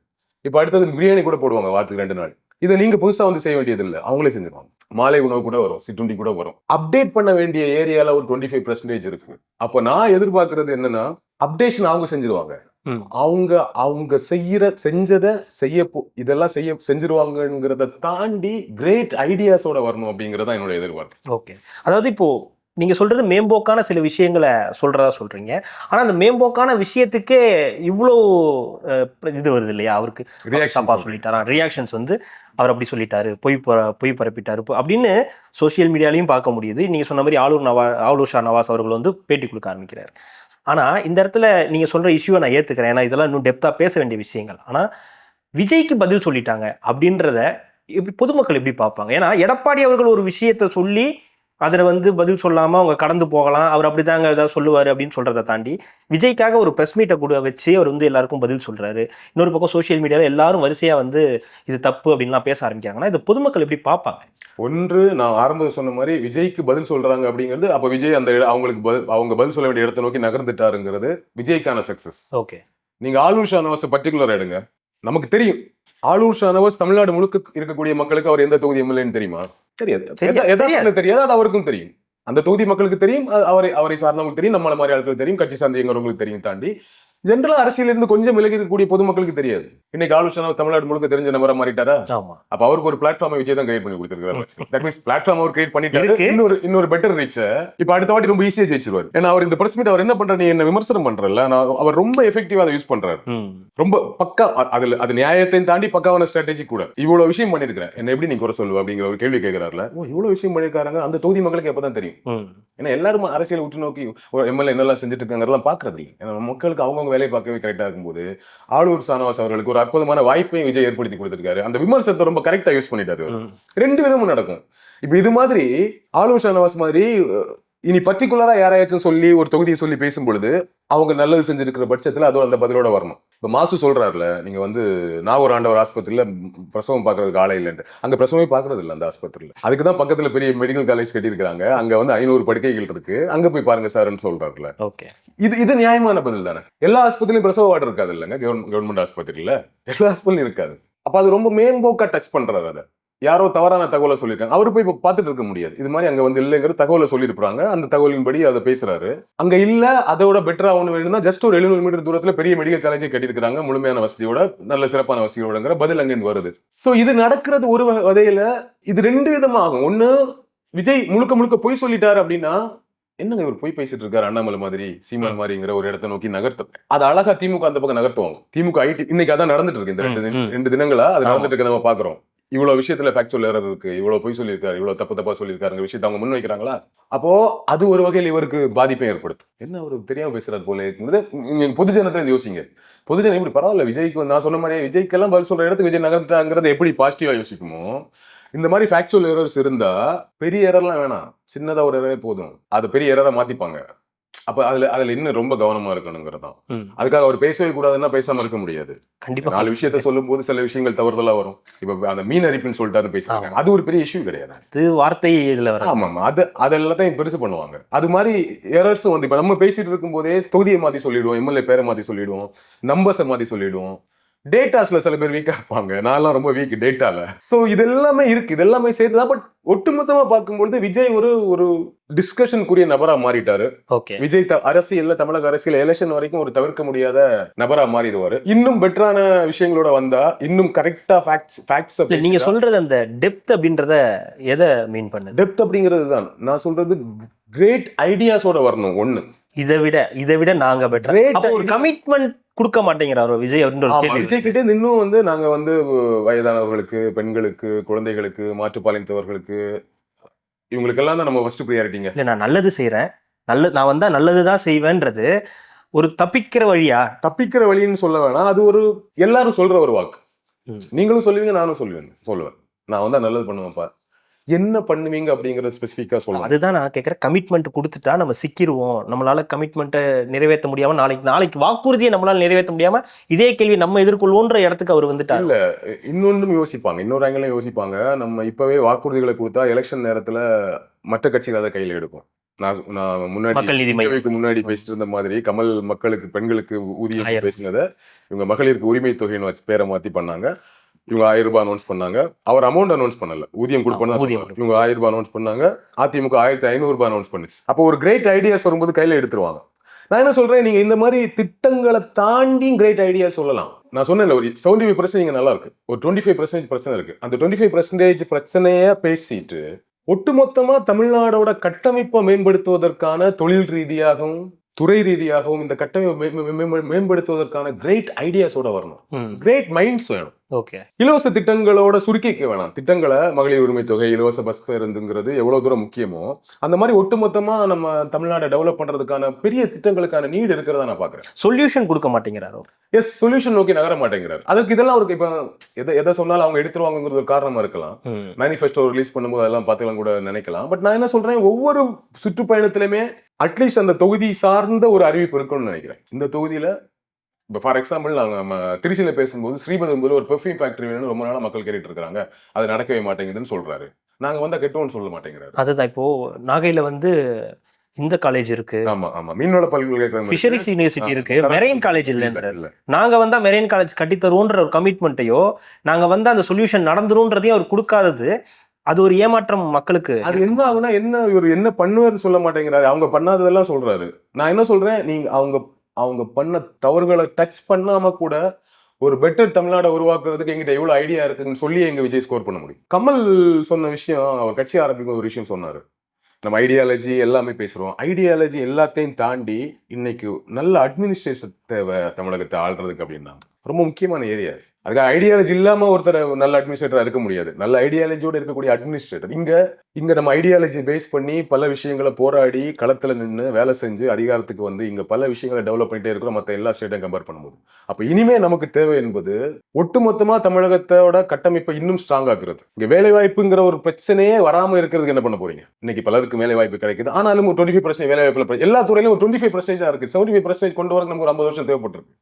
Speaker 1: இப்ப அடுத்தது பிரியாணி கூட போடுவாங்க வாரத்துக்கு 2 நாள். இதை நீங்க புதுசா வந்து செய்ய வேண்டியது இல்லை, அவங்களே செஞ்சிருவாங்க. மாலை உணவு கூட வரும், சிற்றுண்டி கூட வரும். அப்டேட் பண்ண வேண்டிய ஏரியால ஒரு 25% இருக்கு. அப்ப நான் எதிர்பார்க்கறது என்னன்னா, அப்டேஷன் அவங்க செஞ்சிருவாங்க. அவங்க செஞ்சதை இதெல்லாம் செஞ்சிருவாங்கிறத தாண்டி கிரேட் ஐடியாஸோட வரணும் அப்படிங்கறத என்னோட எதிர்பார்ப்பு.
Speaker 2: ஓகே. அதாவது இப்போ நீங்க சொல்றது மேம்போக்கான சில விஷயங்களை சொல்றீங்க. ஆனா அந்த மேம்போக்கான விஷயத்துக்கே இவ்வளோ இது வருது இல்லையா? அவருக்கு சொல்லிட்டாரா, ரியாக்ஷன்ஸ் வந்து அவர் அப்படி சொல்லிட்டாரு, பொய் பரப்பிட்டாரு அப்படின்னு சோசியல் மீடியாலையும் பார்க்க முடியுது. நீங்க சொன்ன மாதிரி ஆளுர் ஷா நவாஸ் அவர்கள் வந்து பேட்டி கொடுக்க ஆரம்பிக்கிறாரு. ஆனா இந்த இடத்துல நீங்க சொல்ற இஷ்யூவை நான் ஏத்துக்கிறேன். ஏன்னா இதெல்லாம் இன்னும் டெப்தா பேச வேண்டிய விஷயங்கள். ஆனா விஜய்க்கு பதில் சொல்லிட்டாங்க அப்படின்றத பொதுமக்கள் எப்படி பார்ப்பாங்க? ஏன்னா எடப்பாடி அவர்கள் ஒரு விஷயத்த சொல்லி அதில் வந்து பதில் சொல்லாமல் அவங்க கடந்து போகலாம், அவர் அப்படிதாங்க ஏதாவது சொல்லுவார் அப்படின்னு சொல்கிறத தாண்டி விஜய்க்காக ஒரு ப்ரெஸ் மீட்டை கூட வச்சு அவர் வந்து எல்லாருக்கும் பதில் சொல்கிறாரு. இன்னொரு பக்கம் சோசியல் மீடியாவில் எல்லாரும் வரிசையாக வந்து இது தப்பு அப்படின்லாம் பேச ஆரம்பிக்கிறாங்கன்னா இது பொதுமக்கள் எப்படி பார்ப்பாங்க?
Speaker 1: ஒன்று, நான் ஆரம்பத்தில் சொன்ன மாதிரி விஜய்க்கு பதில் சொல்றாங்க அப்படிங்கிறது, அப்போ விஜய் அந்த அவங்க பதில் சொல்ல வேண்டிய இடத்தை நோக்கி நகர்ந்துட்டாருங்கிறது விஜய்க்கான சக்சஸ்.
Speaker 2: ஓகே.
Speaker 1: நீங்க ஆளுர் ஷா நவாஸ் பர்டிகுலர் எடுங்க. நமக்கு தெரியும் ஆளுர் ஷா நவாஸ் தமிழ்நாடு முழுக்க இருக்கக்கூடிய மக்களுக்கு அவர் எந்த தொகுதி எம்எல்ஏன்னு தெரியுமா? தெரியாது. அது அவருக்கும் தெரியும். அந்த தொகுதி மக்களுக்கு தெரியும், அவரை சார்ந்தவங்களுக்கு தெரியும், நம்மள மாதிரி ஆட்களுக்கு தெரியும், கட்சி சார்ந்தவங்களுக்கு தெரியும். தாண்டி ஜெனரலா அரசியல் இருந்து கொஞ்சம் விலகி இருக்கக்கூடிய பொதுமக்களுக்கு தெரியாது. இன்னைக்கு ஆளுர் ஷா நவாஸ் தமிழ்நாடு முழுக்க தெரிஞ்ச நபரா மாறிட்டாரா? அப்ப அவருக்கு ஒரு பிளாட்ஃபார்ம் விஜய் தான் கிரியேட் பண்ணி கொடுத்திருக்காரு. தட் மீன்ஸ் பிளாட்ஃபார்ம் அவர் கிரியேட் பண்ணிட்டாரு. இன்னொரு பெட்டர் ரீச் இப்ப அடுத்த வாட்டி ரொம்ப ஈஸியா ஜெயிச்சிருவாரு. ஏன்னா அவர் இந்த பிரஸ் மீட் அவர் என்ன பண்றாரு, நீ என்ன விமர்சனம் பண்றல, அவர் ரொம்ப எஃபெக்டிவா அதை யூஸ் பண்றாரு. ரொம்ப பக்கா, அது நியாயத்தையும் தாண்டி பக்காவான ஸ்ட்ராட்டஜி கூட. இவ்வளவு விஷயம் பண்ணிருக்கிறேன், என்ன எப்படி நீ குறை சொல்லுவ அப்படிங்கிற ஒரு கேள்வி கேட்கிறாருல. இவ்வளவு விஷயம் பண்ணிருக்காங்க, அந்த தொகுதி மக்களுக்கு எப்பதான் தெரியும். ஏன்னா எல்லாரும் அரசியல் உற்று நோக்கி எம்எல்ஏ என்னெல்லாம் செஞ்சுட்டு இருக்காங்க பார்க்கறது இல்லை. ஏன்னா மக்களுக்கு அவங்கவுங்க வேலையை பார்க்கவே கரெக்டா இருக்கும்போது ஆளுர் ஷா நவாஸ் அவர்களுக்கு ஒரு அற்புதமான வாய்ப்பையும் விஜய் ஏற்படுத்தி கொடுத்திருக்காரு. அந்த விமர்சனத்தை ரொம்ப கரெக்டா யூஸ் பண்ணிட்டாரு. 2 விதமும் நடக்கும். இப்ப இது மாதிரி ஆளுர் ஷா நவாஸ் மாதிரி இனி பர்டிகுலரா யாராச்சும் சொல்லி ஒரு தொகுதியை சொல்லி பேசும் பொழுது அவங்க நல்லது செஞ்சிருக்கிற பட்சத்துல அதோட அந்த பதிலோட வரணும். இப்ப மாசு சொல்றாருல, நீங்க வந்து நாகூர் ஆண்டவர் ஆஸ்பத்திரியில பிரசவம் பாக்குறதுக்கு ஆளை இல்லைன்ட்டு. அங்க பிரசவமே பாக்குறது இல்லை அந்த ஆஸ்பத்திரியில. அதுக்குதான் பக்கத்துல பெரிய மெடிக்கல் காலேஜ் கட்டியிருக்காங்க. அங்க வந்து 500 படுக்கைகள் இருக்கு, அங்க போய் பாருங்க சார்ன்னு சொல்றாருல. இது நியாயமான பதில் தானே? எல்லா ஆஸ்பத்திரியும் பிரசவ வார்டு இருக்காது இல்லைங்க, கவர்மெண்ட் ஆஸ்பத்திரியில எல்லா ஆஸ்பத்திரியும் இருக்காது. அப்ப அது ரொம்ப மேம்போக்கா டச் பண்றாரு. அதை யாரோ தவறான தகவலை சொல்லியிருக்காங்க. அவரு போய் இப்ப பார்த்துட்டு இருக்க முடியாது. இது மாதிரி அங்க வந்து இல்லைங்கிற தகவலை சொல்லியிருப்பாங்க. அந்த தகவலின்படி அதை பேசுறாரு. அங்க இல்ல, அதோட பெட்டரா ஒண்ணு வேணும்னா ஜஸ்ட் ஒரு 700 மீட்டர் தூரத்துல பெரிய மெடிக்கல் காலேஜே கட்டியிருக்காங்க, முழுமையான வசதியோட, நல்ல சிறப்பான வசதியோடங்கிற பதில் அங்கிருந்து வருது. சோ இது நடக்கிறது ஒரு வகையில இது 2 விதமாகும். ஒண்ணு, விஜய் முழுக்க முழுக்க பொய் சொல்லிட்டாரு அப்படின்னா, என்னங்க இவர் பொய் பேசிட்டு இருக்காரு, அண்ணாமலை மாதிரி சீமான் மாதிரிங்கிற ஒரு இடத்தை நோக்கி நகர்த்தும். அது அழகா திமுக அந்த பக்கம் நகர்த்துவாங்க. திமுக ஐடி இன்னைக்கு அதான் நடந்துட்டு இருக்கு. இந்த ரெண்டு தினங்களா அது நடந்துட்டு இருக்கு. நம்ம பாக்குறோம் இவ்வளவு விஷயத்துல ஃபேக்சுவல் எரர் இருக்கு, இவ்வளவு பொய் சொல்லியிருக்காரு, இவ்வளவு தப்பா சொல்லியிருக்காருங்க விஷயத்தை அவங்க முன் வைக்கிறாங்களா. அப்போ அது ஒரு வகையில் இவருக்கு பாதிப்பை ஏற்படுத்தும். என்ன அவருக்கு தெரியாம பேசுறாரு போல இருக்கும்போது நீங்க பொதுஜனத்துல யோசிங்க. பொதுஜனம் எப்படி பரவாயில்ல, விஜய்க்கு நான் சொன்ன மாதிரி விஜய்க்கெல்லாம் பதில் சொல்ற இடத்துக்கு விஜய் நகர்த்தாங்கிறத எப்படி பாசிட்டிவா யோசிக்குமோ, இந்த மாதிரி ஃபேக்சுவல் எரர்ஸ் இருந்தா பெரிய எரர்லாம் வேணாம், சின்னதா ஒரு எரரே போதும், அது பெரிய எரரா மாத்திப்பாங்க. அப்ப அதுல இன்னும் ரொம்ப கவனமா இருக்கணுங்கிறதான். அதுக்காக அவர் பேசவே கூடாதுன்னா பேசாம இருக்க முடியாது.
Speaker 2: கண்டிப்பா
Speaker 1: 4 விஷயத்த சொல்லும் போது சில விஷயங்கள் தவறுதலா வரும். இப்ப அந்த மீன் அரிப்புன்னு சொல்லிட்டாரு பேசுறாங்க, அது ஒரு பெரிய இஷ்யூ கிடையாது.
Speaker 2: அது வார்த்தை இதுல வர.
Speaker 1: ஆமா, அது எல்லாத்தையும் பெருசு பண்ணுவாங்க. அது மாதிரி எரர்ஸ் வந்து இப்ப நம்ம பேசிட்டு இருக்கும் போதே தொகுதியை மாத்தி சொல்லிடுவோம், எம்எல்ஏ பேரை மாத்தி சொல்லிடுவோம், நம்பர்ஸை மாத்தி சொல்லிடுவோம், டேட்டாஸ்ல சில பேர் வீக்கா இருப்பாங்க, நான்லாம் ரொம்ப வீக் டேட்டால. சோ இது எல்லாமே இருக்கு, இது எல்லாமே சேர்த்துதான். பட் ஒட்டுமொத்தமா பார்க்கும்போது விஜய் ஒரு டிஸ்கஷனுக்குரிய நபரா மாறிட்டாரு. விஜய் அரசியல்ல, தமிழக அரசியல் எலெக்ஷன் வரைக்கும் ஒரு தவிர்க்க முடியாத நபரா மாறிடுவாரு. இன்னும் பெட்டரான விஷயங்களோட வந்தா, இன்னும் கரெக்டா ஃபேக்ட்ஸ்.
Speaker 2: நீங்க சொல்றது அந்த டெப்த் அப்படின்றத எதை மீன் பண்ணு?
Speaker 1: டெப்த் அப்படிங்கிறது தான் நான் சொல்றது, கிரேட் ஐடியாஸோட வரணும். ஒண்ணு,
Speaker 2: இதை விட நாங்க பெட்டர். அப்ப ஒரு கமிட்மெண்ட் கொடுக்க மாட்டேங்கிறாரோ விஜய் அப்படின்ற ஒரு கேள்வி.
Speaker 1: விஜய் கிட்டே இன்னும் வந்து நாங்க வந்து வயதானவர்களுக்கு, பெண்களுக்கு, குழந்தைகளுக்கு, மாற்றுப்பாலினத்தவர்களுக்கு, இவங்களுக்கெல்லாம் தான் நம்ம ஃபர்ஸ்ட் ப்ரியாரிட்டிங்க.
Speaker 2: இல்ல, நான் நல்லது செய்யறேன், நான் வந்தா நல்லதுதான் செய்வேன்றது ஒரு தப்பிக்கிற வழின்னு
Speaker 1: சொல்ல வேணாம். அது ஒரு எல்லாரும் சொல்ற ஒரு வாக்கு. நீங்களும் சொல்லுவீங்க, நானும் சொல்லுவேன். நான் வந்தா நல்லது பண்ணுவேன்ப்பா, என்ன பண்ணுவீங்க அப்படிங்கறது ஸ்பெசிஃபிக்கா சொல்லலாம்.
Speaker 2: அதுதான் நான் கேட்கிறேன். கமிட்மெண்ட் கொடுத்துட்டா நம்ம சிக்கிடுவோம், நம்மளால கமிட்மெண்ட்டை நிறைவேற்ற முடியாம நாளைக்கு வாக்குறுதியை நம்மளால நிறைவேற்ற முடியாம இதே கேள்வி நம்ம எதிர்கொள்வோன்ற இடத்துக்கு அவர் வந்துட்டார்.
Speaker 1: இல்ல, இன்னொன்றும் யோசிப்பாங்க, இன்னொரு ஆங்கிலும் யோசிப்பாங்க. நம்ம இப்பவே வாக்குறுதிகளை கொடுத்தா எலெக்ஷன் நேரத்துல மற்ற கட்சிகள் அதை கையில எடுக்கும். நான் முன்னாடி பேசிட்டு இருந்த மாதிரி கமல் மக்களுக்கு, பெண்களுக்கு ஊதியம் பேசினதை இவங்க மகளிருக்கு உரிமை தொகைன்னு வச்சு பேரை மாத்தி பண்ணாங்க. இவங்க 1000 ரூபாய் அனௌன்ஸ் பண்ணாங்க. அவர் அமௌண்ட் அனௌன்ஸ் பண்ணல, ஊதியம் கொடுப்போம். இவங்க 1000 ரூபாய் அனௌன்ஸ் பண்ணாங்க, அதிமுக 1500 ரூபாய் அனௌன்ஸ் பண்ணிச்சு. அப்போ ஒரு கிரேட் ஐடியாஸ் வரும்போது கையில எடுத்துருவாங்க. நான் என்ன சொல்றேன், நீங்க இந்த மாதிரி திட்டங்களை தாண்டி கிரேட் ஐடியா சொல்லலாம். நான் சொன்னேன் ஒரு 75% நீங்க நல்லா இருக்கு, ஒரு 25% பிரச்சனை இருக்கு. அந்த 25% பிரச்சனைய பேசிட்டு ஒட்டுமொத்தமா தமிழ்நாடோட கட்டமைப்பை மேம்படுத்துவதற்கான தொழில் ரீதியாகவும் துறை ரீதியாகவும் இந்த கட்டமைப்பை மேம்படுத்துவதற்கான கிரேட் ஐடியாஸோட வரணும், கிரேட் மைண்ட்ஸ் வேணும். இலவச திட்டங்களோட சுருக்கிக்க வேணாம். திட்டங்களை மகளிர் உரிமை தொகை, இலவச பஸ் பேருந்துங்கிறது எவ்வளவு தூரம் முக்கியமோ அந்த மாதிரி ஒட்டுமொத்தமா நம்ம தமிழ்நாட்டை டெவலப் பண்றதுக்கான பெரிய திட்டங்களுக்கான நீட் இருக்கிறதா நான் பாக்குறேன்.
Speaker 2: சொல்யூஷன் கொடுக்க மாட்டேங்கிறாரோ?
Speaker 1: எஸ், சொல்யூஷன் நோக்கி நகர மாட்டேங்கிறார். அதுக்கு இதெல்லாம் அவருக்கு இப்ப எதை சொன்னாலும் அவங்க எடுத்துருவாங்கிறது ஒரு காரணமா இருக்கலாம். மேனிஃபெஸ்டோ ரிலீஸ் பண்ணும்போது அதெல்லாம் பார்த்துக்கலாம் கூட நினைக்கலாம். பட் நான் என்ன சொல்றேன், ஒவ்வொரு சுற்றுப்பயணத்திலுமே அட்லீஸ்ட் அந்த தொகுதி சார்ந்த ஒரு அறிவிப்பு இருக்கும்னு நினைக்கிறேன். இந்த தொகுதியில இப்போ ஃபார் எக்ஸாம்பிள் நம்ம திருச்சியில பேசும்போது ஸ்ரீபெரும்புதூர்ல ஒரு பெர்ஃப்யூம் ஃபேக்டரி வேணும்னு ரொம்ப நாளா மக்கள் கேட்டுட்டு இருக்காங்க, அது நடக்கவே மாட்டேங்குதுன்னு சொல்றாரு. நாங்க வந்தா கெட்டோன்னு சொல்ல மாட்டேங்கிறாரு.
Speaker 2: அதுதான் இப்போ நாகையில வந்து இந்த காலேஜ் இருக்கு,
Speaker 1: மீன்வள பல்கலைக்கழகம்,
Speaker 2: ஃபிஷரிஸ் யூனிவர்சிட்டி இருக்கு, மெரைன் காலேஜ் இல்லைன்றாரு. நாங்க வந்தா மெரைன் காலேஜ் கட்டி தருவோன்ற ஒரு கமிட்மெண்ட்டையோ, நாங்க வந்தா அந்த சொல்யூஷன் நடந்துரும்ன்றதையும் அவர் கொடுக்காதது, அது ஒரு ஏமாற்றம் மக்களுக்கு.
Speaker 1: அது என்ன ஆகுனா, இவர் என்ன பண்ணுவாருன்னு சொல்ல மாட்டேங்கிறாரு, அவங்க பண்ணாததெல்லாம் சொல்றாரு. நான் என்ன சொல்றேன், நீங்க அவங்க பண்ண தவறுகளை டச் பண்ணாம கூட ஒரு பெட்டர் தமிழ்நாடை உருவாக்குறதுக்கு எங்கிட்ட எவ்வளவு ஐடியா இருக்குன்னு சொல்லி எங்க விஜய் ஸ்கோர் பண்ண முடியும். கமல் சொன்ன விஷயம், அவர் கட்சி ஆரம்பிக்கும் ஒரு விஷயம் சொன்னாரு, நம்ம ஐடியாலஜி எல்லாமே பேசுறோம், ஐடியாலஜி எல்லாத்தையும் தாண்டி இன்னைக்கு நல்ல அட்மினிஸ்ட்ரேஷன் தேவை தமிழகத்தை ஆள்றதுக்கு அப்படின்னா. ரொம்ப முக்கியமான ஏரியா. அதுக்காக ஐடியாலஜி இல்லாம ஒருத்தர் நல்ல அட்மினிஸ்ட்ரேட்டரா இருக்க முடியாது. நல்ல ஐடியாலஜியோட இருக்கக்கூடிய அட்மினிஸ்ட்ரேட்டர் இங்க நம்ம ஐடியாலஜி பேஸ் பண்ணி பல விஷயங்களை போராடி களத்துல நின்று வேலை செஞ்சு அதிகாரத்துக்கு வந்து இங்க பல விஷயங்களை டெவலப் பண்ணிட்டே இருக்கிறோம் மற்ற எல்லா ஸ்டேட்டையும் கம்பேர் பண்ணும்போது. அப்ப இனிமே நமக்கு தேவை என்பது ஒட்டுமொத்தமா தமிழகத்தோட கட்டமைப்பை இன்னும் ஸ்ட்ராங் ஆக்குறது. இங்க வேலை வாய்ப்புங்கிற ஒரு பிரச்சனையே வராம இருக்கிறதுக்கு என்ன பண்ண போறீங்க? இன்னைக்கு பலருக்கு வேலை வாய்ப்பு கிடைக்குது, ஆனாலும் ஒரு 25% வேலை வாய்ப்புல எல்லா துறையிலும் ஒரு 25% தான் இருக்கு. 75% கொண்டு வரக்கு நமக்கு ஒரு 50 வருஷம் தேவைப்பட்டிருக்கு.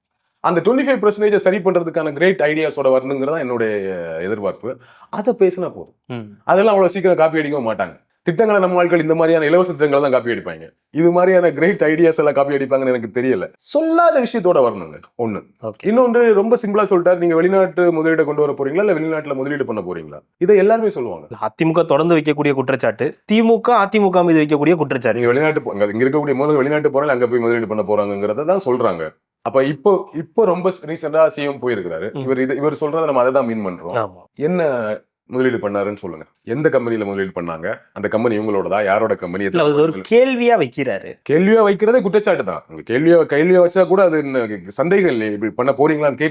Speaker 1: அந்த 25% சரி பண்றதுக்கான கிரேட் ஐடியாஸோட வரணுங்கிறதா என்னுடைய எதிர்பார்ப்பு. அதை பேசினா போதும். அதெல்லாம் அவ்வளவு சீக்கிரம் காப்பி அடிக்கவும் மாட்டாங்க. திட்டங்களை நம்ம ஆட்கள் இந்த மாதிரியான இலவச திட்டங்களை தான் காப்பி அடிப்பாங்க. இது மாதிரியான கிரேட் ஐடியாஸ் எல்லாம் காப்பி அடிப்பாங்கன்னு எனக்கு தெரியல. சொல்லாத விஷயத்தோட வரணுங்க ஒண்ணு. இன்னொன்று ரொம்ப சிம்பிளா சொல்லிட்டாரு, நீங்க வெளிநாட்டு முதலீடு கொண்டு வர போறீங்களா இல்ல வெளிநாட்டுல முதலீடு பண்ண போறீங்களா, இதை எல்லாருமே சொல்லுவாங்க.
Speaker 2: அதிமுக தொடர்ந்து வைக்கக்கூடிய குற்றச்சாட்டு, திமுக அதிமுக மீது வைக்கக்கூடிய குற்றச்சாட்டு.
Speaker 1: நீங்க வெளிநாட்டு இங்க இருக்கக்கூடிய முதல்ல வெளிநாட்டு போறாங்க, அங்க போய் முதலீடு பண்ண போறாங்கிறத தான் சொல்றாங்க. அப்ப இப்போ ரொம்ப ரீசெண்டா சிஎம் போயிருக்கிறாரு. இவர் சொல்றதை நம்ம அதை தான் மீன் பண்றோம். என்ன முதலீடு பண்ணாருன்னு சொல்லுங்க. எந்த கம்பெனில முதலீடு பண்ணாங்க, அந்த கம்பெனி இவங்களோடதா, யாரோட கம்பெனி?
Speaker 2: ஒரு கேள்வியா வைக்கிறாரு.
Speaker 1: கேள்வியா வைக்கிறதே குற்றச்சாட்டு தான். கேள்வியா வச்சா கூட அது சந்தேகம் இல்லை, இப்படி பண்ண போறீங்களான்னு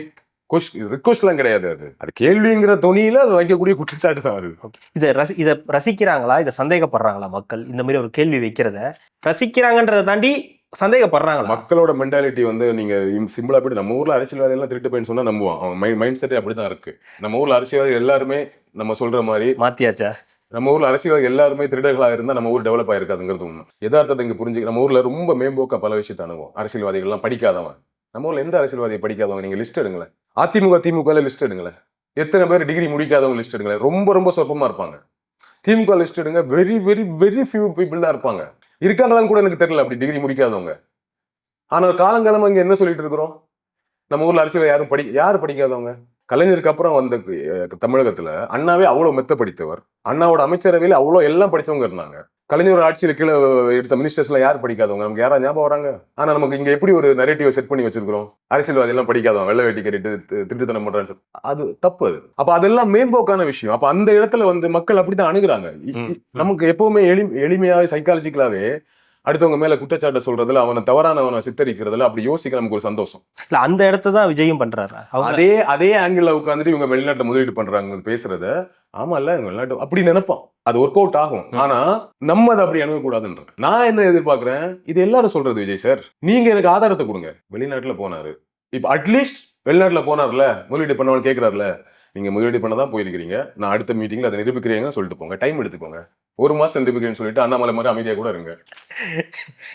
Speaker 1: ரிக்வெஸ்ட்லாம் கிடையாது. அது கேள்விங்கிற தொனியில அது வைக்கக்கூடிய குற்றச்சாட்டு தான். அது
Speaker 2: இதை ரசிக்கிறாங்களா, இதை சந்தேகப்படுறாங்களா மக்கள்? இந்த மாதிரி ஒரு கேள்வி வைக்கிறத ரசிக்கிறாங்கன்றதை தாண்டி சந்தேகப்படுறாங்களா?
Speaker 1: மக்களோட மென்டாலிட்டி நீங்க சிம்பிளா போயிட்டு நம்ம ஊர்ல அரசியல்வாதி எல்லாம் திருட்டு போயின்னு சொன்னா நம்புவான். அவன் மைண்ட் செட்டே அப்படிதான் இருக்கு. நம்ம ஊர்ல அரசியல்வாதி எல்லாருமே நம்ம சொல்ற மாதிரி
Speaker 2: மாத்தியாச்சா?
Speaker 1: நம்ம ஊர்ல அரசியல்வாதி எல்லாருமே திருடர்களா இருந்தா நம்ம ஊர் டெவலப் ஆயிருக்காதுங்கிறது உண்மை. யதார்த்தத்தை இங்க புரிஞ்சுக்க நம்ம ஊர்ல ரொம்ப மேம்போக்கா பல விஷயத்தை அணுகும். அரசியல்வாதிகள் எல்லாம் படிக்காதவன். நம்ம ஊர்ல எந்த அரசியல்வாதியை படிக்காதவங்க நீங்க லிஸ்ட் எடுங்களேன். அதிமுக திமுக லிஸ்ட் எடுங்களேன். எத்தனை பேர் டிகிரி முடிக்காதவங்க லிஸ்ட் எடுங்களேன். ரொம்ப ரொம்ப சொற்பமா இருப்பாங்க. திமுக லிஸ்ட் எடுங்க, very very very few people தான் இருப்பாங்க. இருக்காங்களான்னு கூட எனக்கு தெரியல அப்படி டிகிரி முடிக்காதவங்க. ஆனா காலங்காலமா இங்க என்ன சொல்லிட்டு இருக்கிறோம், நம்ம ஊர்ல அரசியல் யாரு படிக்காதவங்க? கலைஞருக்கு அப்புறம் வந்த தமிழகத்துல அண்ணாவே அவ்வளவு மெத்த படித்தவர். அண்ணாவோட அமைச்சரவையில அவ்வளவு எல்லாம் படிச்சவங்க இருந்தாங்க. கலைஞர் ஆட்சியில கீழே எடுத்த மினிஸ்டர்ஸ் எல்லாம் யார் படிக்காதவங்க? நமக்கு யாரா ஞாபகம் வராங்க? ஆனா நமக்கு இங்க எப்படி ஒரு நரேட்டிவ் செட் பண்ணி வச்சிருக்கிறோம், அரசியல்வாதி எல்லாம் படிக்காதவங்க, வெள்ளை வேட்டி கட்டிட்டு திருட்டுத்தனம் பண்றான்னு. அது தப்பு. அது அப்ப அதெல்லாம் மேம்போக்கான விஷயம். அப்ப அந்த இடத்துல மக்கள் அப்படித்தான் அணுகுறாங்க. நமக்கு எப்பவுமே எளிமையாவே சைக்காலஜிக்கலாவே அடுத்தவங்க மேல குற்றச்சாட்டை சொல்றதுல, அவனை தவறானவனை சித்தரிக்கிறதுல அப்படி யோசிக்க நமக்கு ஒரு சந்தோஷம்.
Speaker 2: இல்ல அந்த இடத்த தான் விஜயும் பண்றாரு.
Speaker 1: அதே ஆங்கிள் உட்காந்துட்டு இவங்க வெளிநாட்டுல முதலீடு பண்றாங்க பேசுறத, ஆமா இல்ல வெளிநாட்டு அப்படி நினைப்பான். அது ஒர்க் அவுட் ஆகும். ஆனா நம்ம அதை அப்படி அணுகக்கூடாதுன்ற. நான் என்ன எதிர்பார்க்கிறேன், இது எல்லாரும் சொல்றது விஜய் சார், நீங்க எனக்கு ஆதாரத்தை கொடுங்க. வெளிநாட்டுல போனாரு, இப்ப அட்லீஸ்ட் வெளிநாட்டுல போனார்ல, முதலீடு பண்ணவனு கேட்கிறாருல, நீங்க முதலீடு பண்ணதான் போயிருக்கிறீங்க, நான் அடுத்த மீட்டிங்ல அதை நிரூபிக்கிறீங்கன்னு சொல்லிட்டு போங்க. டைம் எடுத்துக்கோங்க. 1 மாசம் நிரூபிக்கிறேன்னு சொல்லிட்டு அண்ணாமலை மாதிரி அமைதியா கூட இருங்க.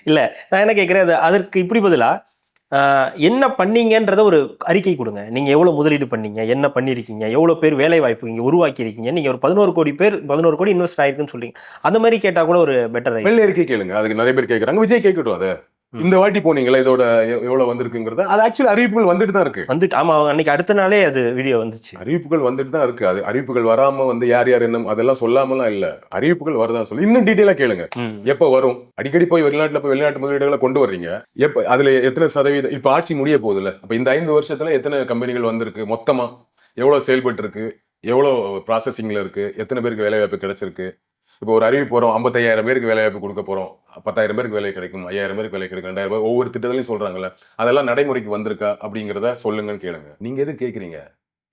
Speaker 2: இல்ல நான் என்ன கேட்கிறேன், அதற்கு இப்படி பதிலா என்ன பண்ணீங்கன்றத ஒரு அறிக்கை கொடுங்க. நீங்க எவ்வளவு முதலீடு பண்ணீங்க, என்ன பண்ணிருக்கீங்க, எவ்வளவு பேர் வேலை வாய்ப்பு இங்க உருவாக்கி இருக்கீங்க, நீங்க ஒரு 11 கோடி இன்வெஸ்ட் ஆயிருக்குன்னு சொல்றீங்க. அந்த மாதிரி கேட்டா கூட ஒரு பெட்டர்
Speaker 1: வெள்ளை அறிக்கை கேளுங்க. அதுக்கு நிறைய பேர் கேட்கறாங்க. விஜய் கேட்கட்டும். அதை இந்த வாட்டி போனீங்களா, இதோட எவ்வளவு வந்திருக்குங்கிறது அது ஆக்சுவலி அறிவிப்புகள் வந்துட்டு தான் இருக்கு.
Speaker 2: ஆமா, அன்னைக்கு அடுத்த நாளே அது வீடியோ வந்துச்சு.
Speaker 1: அறிவிப்புகள் வந்துட்டு தான் இருக்கு. அது அறிவிப்புகள் வராம யார் யார் என்ன அதெல்லாம் சொல்லாமலாம் இல்ல, அறிவிப்புகள் வரதான் சொல்லி இன்னும் டீட்டெயிலா கேளுங்க. எப்ப வரும்? அடிக்கடி போய் வெளிநாட்டு முதலீடுகளை கொண்டு வர்றீங்க. எப்ப அதுல எத்தனை சதவீதம் இப்ப ஆட்சி முடிய போகுதுல்ல, அப்ப இந்த 5 வருஷத்துல எத்தனை கம்பெனிகள் வந்திருக்கு, மொத்தமா எவ்வளவு செயல்பட்டு இருக்கு, எவ்வளவு ப்ராசஸிங்ல இருக்கு, எத்தனை பேருக்கு வேலை வாய்ப்பு கிடைச்சிருக்கு. இப்போ ஒரு அறிவிப்பு போறோம், 55,000 பேருக்கு வேலை வாய்ப்பு கொடுக்க போறோம், 10,000 பேருக்கு வேலை கிடைக்கும், 5,000 பேருக்கு வேலை கிடைக்கும், 2,000 பேர் ஒவ்வொரு திட்டத்திலையும் சொல்றாங்கல்ல, அதெல்லாம் நடைமுறைக்கு வந்திருக்கா அப்படிங்கிறத சொல்லுங்கன்னு கேளுங்க. நீங்க எது கேட்குறீங்க?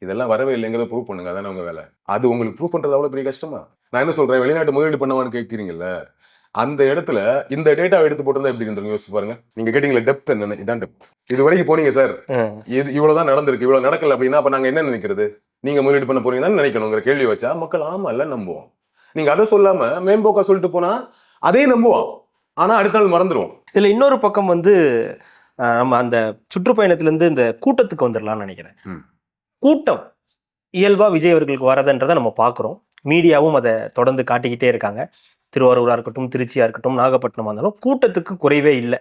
Speaker 1: இதெல்லாம் வரவே இல்லைங்கிறத ப்ரூவ் பண்ணுங்க. அதானே உங்க வேலை. அது உங்களுக்கு ப்ரூவ் பண்றது அவ்வளவு பெரிய கஷ்டமா? நான் என்ன சொல்றேன், வெளிநாட்டு முதலீடு பண்ணவான்னு கேட்கிறீங்கல்ல, அந்த இடத்துல இந்த டேட்டாவை எடுத்து போட்டு எப்படி இருந்திருக்கும் யோசிச்சு பாருங்க. நீங்க கேட்டீங்களா டெப்த் என்னன்னு, இதான் டெப்த். இது வரைக்கும் போனீங்க சார், இது இவ்வளவுதான் நடந்திருக்கு, இவ்வளவு நடக்கல அப்படின்னா அப்ப நாங்க என்ன நினைக்கிறது, நீங்க முதலீடு பண்ண போறீங்கன்னு நினைக்கணுங்கிற கேள்வி வச்சா மக்கள் ஆமா இல்ல நம்புவோம். நீங்க அதை சொல்லாம மேம்போக்கா சொல்லிட்டு போனா அதே நம்புவோம், ஆனா அடுத்த நாள் மறந்துடுவோம்.
Speaker 2: இதுல இன்னொரு பக்கம் நம்ம அந்த சுற்றுப்பயணத்திலிருந்து இந்த கூட்டத்துக்கு வந்துடலாம்னு நினைக்கிறேன். கூட்டம் இயல்பா விஜய் அவர்களுக்கு வரதுன்றதை நம்ம பார்க்குறோம். மீடியாவும் அதை தொடர்ந்து காட்டிக்கிட்டே இருக்காங்க. திருவாரூரா இருக்கட்டும், திருச்சியா இருக்கட்டும், நாகப்பட்டினமா இருந்தாலும் கூட்டத்துக்கு குறைவே இல்லை.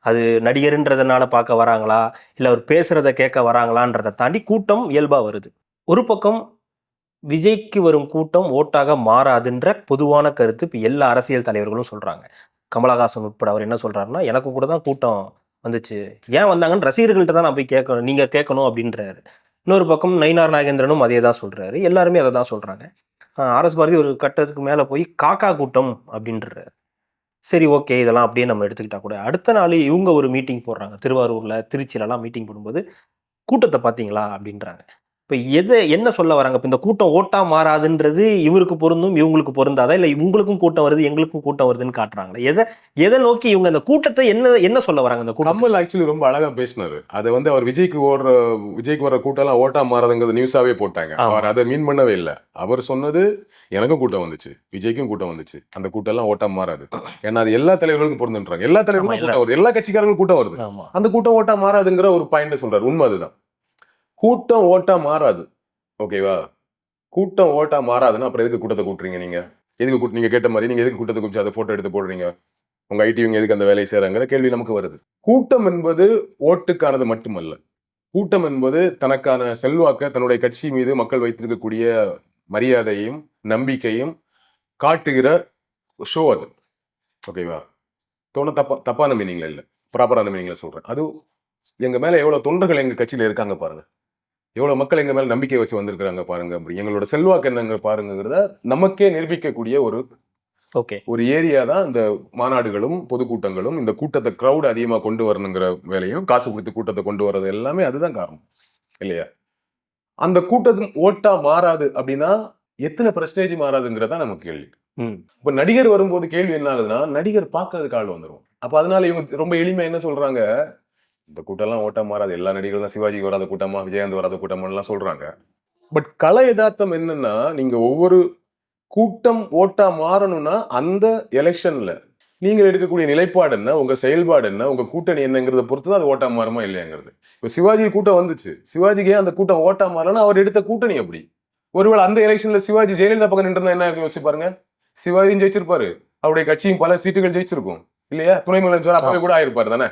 Speaker 2: அது நடிகர்ன்றதுனால பார்க்க வராங்களா, இல்லை அவர் பேசுறத கேட்க வராங்களான்றதை தாண்டி கூட்டம் இயல்பா வருது. ஒரு பக்கம் விஜய்க்கு வரும் கூட்டம் ஓட்டாக மாறாதுன்ற பொதுவான கருத்து இப்போ எல்லா அரசியல் தலைவர்களும் சொல்றாங்க. கமலஹாசன் உட்பட அவர் என்ன சொல்றாருன்னா, எனக்கு கூட தான் கூட்டம் வந்துச்சு, ஏன் வந்தாங்கன்னு ரசிகர்கள்ட்ட தான் நான் போய் கேட்கணும், நீங்க கேட்கணும் அப்படின்றாரு. இன்னொரு பக்கம் நயினார் நாகேந்திரனும் அதே தான் சொல்றாரு. எல்லாருமே அதை தான் சொல்றாங்க. ஆர்எஸ் பாரதி ஒரு கட்டத்துக்கு மேல போய் காக்கா கூட்டம் அப்படின்றாரு. சரி, ஓகே, இதெல்லாம் அப்படியே நம்ம எடுத்துக்கிட்டா கூட அடுத்த நாள் இவங்க ஒரு மீட்டிங் போடுறாங்க. திருவாரூர்ல, திருச்சியிலலாம் மீட்டிங் போடும்போது கூட்டத்தை பார்த்தீங்களா அப்படின்றாங்க. இப்போ என்ன சொல்ல வராங்க? இப்போ இந்த கூட்டம் ஓட்டா மாறாதுன்றது இவருக்கு பொருந்தும், இவங்களுக்கு பொருந்தாதா, இல்லை இவங்களுக்கும் கூட்டம் வருது எங்களுக்கும் கூட்டம் வருதுன்னு காட்டுறாங்களே? எதை நோக்கி இவங்க அந்த கூட்டத்தை என்ன சொல்ல வராங்க? அந்த கூட்டம்
Speaker 1: கமல் ஆக்சுவலி ரொம்ப அழகா பேசினாரு. அதை அவர் விஜய்க்கு வர கூட்டம் எல்லாம் ஓட்டா மாறாதுங்கிறது நியூஸாவே போட்டாங்க. அவர் அதை மீன் பண்ணவே இல்லை. அவர் சொன்னது எனக்கும் கூட்டம் வந்துச்சு, விஜய்க்கும் கூட்டம் வந்துச்சு, அந்த கூட்டம் எல்லாம் ஓட்டா மாறாது. ஏன்னா அது எல்லா தலைவர்களுக்கும் பொருந்துன்றாங்க. எல்லா தலைவர்களுக்கும் கூட்டம் வருது, எல்லா கட்சிக்காரங்களும் கூட்டம் வருது. அந்த கூட்டம் ஓட்டா மாறாதுங்கிற ஒரு பாயிண்ட் சொல்றாரு. உண்மை அதுதான். கூட்டம் ஓட்டா மாறாது. ஓகேவா? கூட்டம் ஓட்டா மாறாதுன்னா அப்புறம் எதுக்கு கூட்டத்தை கூட்டுறீங்க நீங்க? எதுக்கு நீங்க கேட்ட மாதிரி நீங்க எதுக்கு கூட்டத்தை குறிச்சு அதை போட்டோ எடுத்து போடுறீங்க, உங்க ஐடிவிங்க எதுக்கு அந்த வேலையை செய்யறாங்கிற கேள்வி நமக்கு வருது. கூட்டம் என்பது ஓட்டுக்கானது மட்டுமல்ல. கூட்டம் என்பது தனக்கான செல்வாக்க, தன்னுடைய கட்சி மீது மக்கள் வைத்திருக்கக்கூடிய மரியாதையும் நம்பிக்கையும் காட்டுகிற ஷோ அது. ஓகேவா? தப்பான மீனிங்ல இல்ல, ப்ராப்பரான மீனிங்ல சொல்றேன். அது எங்க மேல எவ்வளவு தொண்டர்கள் எங்க கட்சியில இருக்காங்க பாருங்க, எவ்வளவு மக்கள் எங்க மேல நம்பிக்கை வச்சு வந்திருக்கிறாங்க பாருங்க, அப்படி எங்களோட செல்வாக்கு என்னங்க பாருங்கிறத நமக்கே நிரூபிக்கக்கூடிய ஒரு ஏரியா தான் இந்த மாநாடுகளும் பொதுக்கூட்டங்களும். இந்த கூட்டத்தை கிரௌட் அதிகமா கொண்டு வரணுங்கிற வேலையும், காசு கொடுத்து கூட்டத்தை கொண்டு வர்றது எல்லாமே அதுதான் காரணம் இல்லையா? அந்த கூட்டத்தின் ஓட்டா மாறாது அப்படின்னா எத்தனை பெர்சன்டேஜ் மாறாதுங்கிறதா நமக்கு கேள்வி. இப்ப நடிகர் வரும்போது கேள்வி என்ன ஆகுதுன்னா, நடிகர் பாக்குறதுக்கு ஆள் வந்துடும். அப்ப அதனால இவங்க ரொம்ப எளிமையா என்ன சொல்றாங்க, இந்த கூட்டம் எல்லாம் ஓட்டா மாறாது, எல்லா நடிகர்கள் தான் சிவாஜிக்கு வராத கூட்டமா, விஜயகாந்த் வராத கூட்டமா எல்லாம் சொல்றாங்க. பட் கலை யதார்த்தம் என்னன்னா, நீங்க ஒவ்வொரு கூட்டம் ஓட்டா மாறணும்னா அந்த எலெக்ஷன்ல நீங்கள் எடுக்கக்கூடிய நிலைப்பாடு என்ன, உங்க செயல்பாடு என்ன, உங்க கூட்டணி என்னங்கிறத பொறுத்து தான் அது ஓட்டா மாறுமா இல்லையாங்கிறது. இப்ப சிவாஜி கூட்டம் வந்துச்சு, சிவாஜிக்கு அந்த கூட்டம் ஓட்டா மாறனா அவர் எடுத்த கூட்டணி எப்படி? ஒருவேளை அந்த எலெக்ஷன்ல சிவாஜி ஜெயலலிதா பக்கம் நின்று என்ன வச்சு பாருங்க, சிவாஜியும் ஜெயிச்சிருப்பாரு, அவருடைய கட்சியும் பல சீட்டுகள் ஜெயிச்சிருக்கும் இல்லையா? துணை முதலமைச்சர் அப்பவே கூட ஆயிருப்பாரு தானே.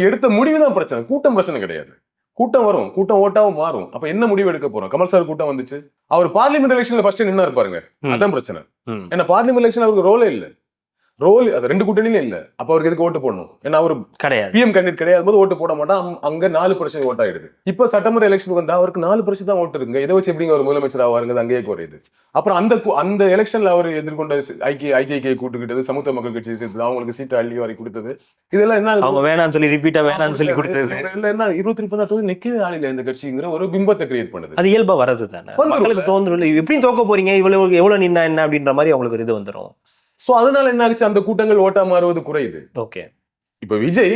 Speaker 1: எடுத்த முடிவுதான் பிரச்சனை, கூட்டம் பிரச்சனை கிடையாது. கூட்டம் வரும், கூட்டம் ஓட்டாவும் மாறும். அப்ப என்ன முடிவு எடுக்க போறோம்? கமல் சார் கூட்டம் வந்துச்சு, அவர் பார்லிமெண்ட் எலெக்ஷன்ல ஃபர்ஸ்ட் நின்னா இருப்பாருங்க, அதான் பிரச்சனை. ஏன்னா பார்லிமெண்ட் எலெக்ஷன் அவருக்கு ரோலே இல்ல, அது ரெண்டு கூட்டணியில இல்ல. அப்ப அவருக்கு எதுக்கு ஓட்டு போடணும்? ஏன்னா அவர் கிடையாது, பிஎம் கேண்டிடேட் கிடையாது போது ஓட்டு போட மாட்டான். அங்க 4% ஓட் ஆயிடுது. இப்ப சட்டமன்ற எலெக்ஷன் வந்தா அவருக்கு 4% தான் ஓட்டு இருக்குங்க. இதை வச்சு எப்படிங்க ஒரு முதலமைச்சர் ஆவாருங்க? அங்கேயே குறையுது. அப்புறம் அந்த எலெக்ஷன்ல அவர் எதிர்கொண்ட ஐஜேகே கூட்டுக்கிட்டது, சமூக மக்கள் கட்சியை சேர்த்து அவங்களுக்கு சீட்டு அள்ளி வாரி கொடுத்தது, இதெல்லாம் என்ன அவங்க வேணாம்னு சொல்லி ரிப்பீட்டா வேணாம்னு சொல்லி கொடுத்தது இல்ல, என்ன 23 தொகுதி நிக்கவே ஆளில்லை இந்த கட்சிங்கிற ஒரு பிம்பத்தை கிரியேட் பண்ணுது. அது இயல்பா வரது தானே, மக்களுக்கு தோன்று எப்படி தோக்க போறீங்க, எவ்வளவு நின்னா என்ன அப்படின்ற மாதிரி அவங்களுக்கு இது வந்துடும். சோ அதனால என்ன ஆச்சு, அந்த கூட்டங்கள் ஓட்டா மாறுவது குறையுது. ஓகே, இப்ப விஜய்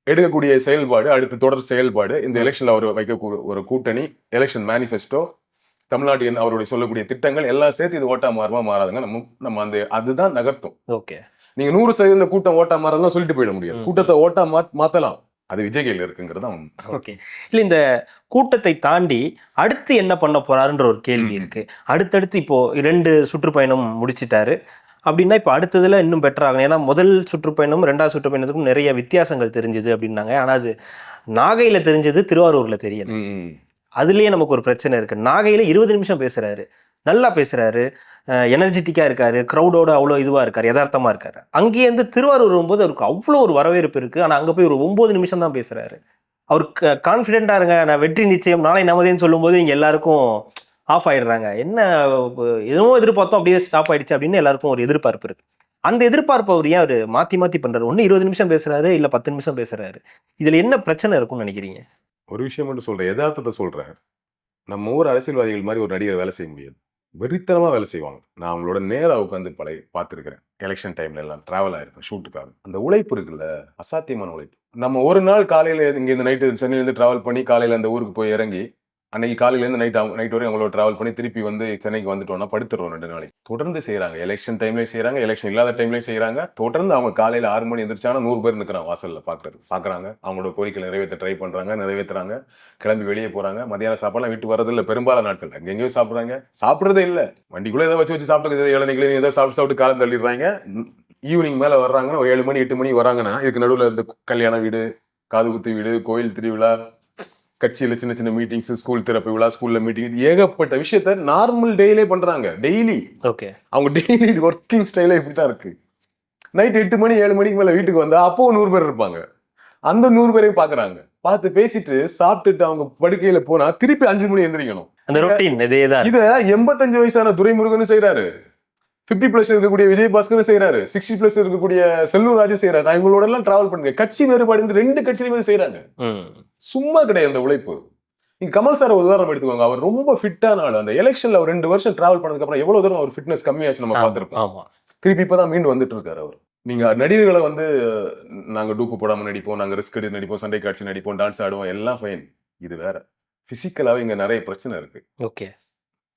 Speaker 1: எடுக்கக்கூடிய செயல்பாடு, அடுத்து தொடர் செயல்பாடு, இந்த எலெக்ஷன்ல அவர் வைக்கக்கூடிய ஒரு கூட்டணி, எலெக்ஷன் மேனிஃபெஸ்டோ, தமிழ்நாடு அவருடைய சொல்லக்கூடிய திட்டங்கள் எல்லாம் சேர்த்து இது ஓட்டா மாறுமா மாறாதுங்க. நம்ம அந்த அதுதான் நகர்த்தும். ஓகே, நீங்க 100% கூட்டம் ஓட்டா மாறலாம் சொல்லிட்டு போயிட முடியாது. கூட்டத்தை ஓட்டா மாத்தலாம், அது விஜய் கையில் இருக்குங்கிறது. ஓகே, இல்ல இந்த கூட்டத்தை தாண்டி அடுத்து என்ன பண்ண போறாருன்ற ஒரு கேள்வி இருக்கு. அடுத்தடுத்து இப்போ 2 சுற்றுப்பயணம் முடிச்சிட்டாரு அப்படின்னா இப்போ அடுத்ததுல இன்னும் பெட்டர் ஆகணும். ஏன்னா முதல் சுற்றுப்பயணம் 2வது சுற்றுப்பயணத்துக்கும் நிறைய வித்தியாசங்கள் தெரிஞ்சுது அப்படின்னாங்க. ஆனா அது நாகையில தெரிஞ்சது, திருவாரூர்ல தெரியல. அதுலயே நமக்கு ஒரு பிரச்சனை இருக்கு. நாகையில 20 நிமிஷம் பேசுறாரு, நல்லா பேசுறாரு, எனர்ஜெட்டிக்கா இருக்காரு, கிரௌடோட அவ்வளோ இதுவா இருக்காரு, யதார்த்தமா இருக்காரு. அங்கேருந்து திருவாரூர் வரும்போது அவருக்கு அவ்வளோ ஒரு வரவேற்பு இருக்கு. ஆனா அங்க போய் ஒரு 9 நிமிஷம் தான் பேசுறாரு. அவருக்கு கான்ஃபிடென்ட்டா இருங்க, நான் வெற்றி நிச்சயம், நாளை நமதேன்னு சொல்லும் போது இங்க எல்லாருக்கும் ஆஃப் ஆயிடுறாங்க. என்ன எதுவும் எதிர்பார்த்தோம் அப்படியே ஸ்டாப் ஆயிடுச்சு அப்படின்னு எல்லாருக்கும் ஒரு எதிர்பார்ப்பு இருக்கு. அந்த எதிர்பார்ப்பு அவர் ஏன் அவர் மாத்தி பண்றாரு? ஒன்னு 20 நிமிஷம் பேசுறாரு, இல்ல 10 நிமிஷம் பேசுறாரு. இதுல என்ன பிரச்சனை இருக்கும்னு நினைக்கிறீங்க? ஒரு விஷயம் மட்டும் சொல்றேன், யதார்த்தத்தை சொல்றேன். நம்ம ஊர் அரசியல்வாதிகள் மாதிரி ஒரு நடிகர் வேலை செய்ய முடியாது. வெறித்தனமா வேலை செய்வாங்க. நான் அவங்களோட நேரா உட்காந்து பார்த்துருக்கிறேன். எலெக்ஷன் டைம்ல எல்லாம் டிராவல் ஆயிருக்கும் ஷூட்டுக்காக. அந்த உழைப்பு இருக்குல்ல, அசாத்தியமான உழைப்பு. நம்ம ஒரு நாள் காலையில இங்க இந்த நைட்டு சென்னையிலேருந்து டிராவல் பண்ணி காலையில அந்த ஊருக்கு போய் இறங்கி அன்னைக்கு காலையிலேருந்து நைட் வரையும் அவங்களோட டிராவல் பண்ணி திருப்பி வந்து சென்னைக்கு வந்துட்டோம்னா படுத்துருவோம் 2 நாளைக்கு. தொடர்ந்து செய்யறாங்க, எலெக்ஷன் டைம்லயும் செய்யறாங்க, எலெக்ஷன் இல்லாத டைம்லயும் செய்யறாங்க. தொடர்ந்து அவங்க காலையில 6 மணி எந்திரிச்சானா 100 பேர் நிற்கிறாங்க வாசல்ல பாக்குறாங்க. அவங்களோட கோரிக்கை நிறைவேற்ற ட்ரை பண்றாங்க, நிறைவேற்றுறாங்க, கிளம்பி வெளியே போறாங்க. மதியான சாப்பாடுலாம் வீட்டு வரது இல்லை, பெரும்பாலான நாட்கள் எங்கெங்கயோ சாப்பிடுறதே இல்லை. வண்டிக்குள்ள ஏதோ வச்சு சாப்பிட்டு இளநிலை ஏதோ சாப்பிட்டு காலம் தள்ளிடுறாங்க. ஈவினிங் மேல வர்றாங்கன்னா ஒரு 7 மணி 8 மணி வராங்கன்னா இதுக்கு நடுவில் இந்த கல்யாண வீடு, காது குத்து வீடு, கோயில் திருவிழா, கட்சியில சின்ன சின்ன மீட்டிங்ஸ், ஸ்கூல் திறப்பு விழா, ஸ்கூல்ல மீட்டிங், இது ஏகப்பட்ட விஷயத்த நார்மல் டெய்லியே பண்றாங்க. டெய்லி ஓகே, அவங்க டெய்லி ஒர்க்கிங் ஸ்டைலே இப்படித்தான் இருக்கு. நைட் 8 மணி 7 மணிக்கு மேல வீட்டுக்கு வந்தா அப்போ 100 பேர் இருப்பாங்க. அந்த 100 பேரையும் பாக்குறாங்க, பார்த்து பேசிட்டு சாப்பிட்டுட்டு அவங்க படுக்கையில போனா திருப்பி 5 மணி எந்திரிக்கணும். அந்த ரொட்டீன் இதேதான். இத 85 வயசான துரைமுருகன் செய்யறாரு, 50+ இருக்கக்கூடிய விஜயபாஸ்கர் செய்யறாரு, 60+ இருக்கக்கூடிய செல்லூர் ராஜு செய்யறாரு. நான் இவங்களோட எல்லாம் டிராவல் பண்ணுங்க. கட்சி வேறுபாடு 2 கட்சியுமே செய்யறாங்க. சும்மா கிடையாது அந்த உழைப்பு. நீங்க கமல் சார் ஒரு உதாரணம் எடுத்துக்கோங்க. அவர் ரொம்ப ஃபிட்டான ஆள். அந்த எலெக்ஷன்ல அவர் 2 வருஷம் டிராவல் பண்ணதுக்கு அப்புறம் எவ்வளவு தூரம் அவர் ஃபிட்னஸ் கம்மியாச்சு நம்ம பார்த்திருப்போம். திருப்பி இப்பதான் மீண்டு வந்துட்டு இருக்காரு அவர். நீங்க நடிகர்களை வந்து நாங்க டூப்பு போடாம நடிப்போம், நாங்க ரிஸ்க் எடுத்து நடிப்போம், சண்டை காட்சி நடிப்போம், டான்ஸ் ஆடுவோம், எல்லாம் ஃபைன். இது வேற. பிசிக்கலாவே இங்க நிறைய பிரச்சனை இருக்கு. ஓகே,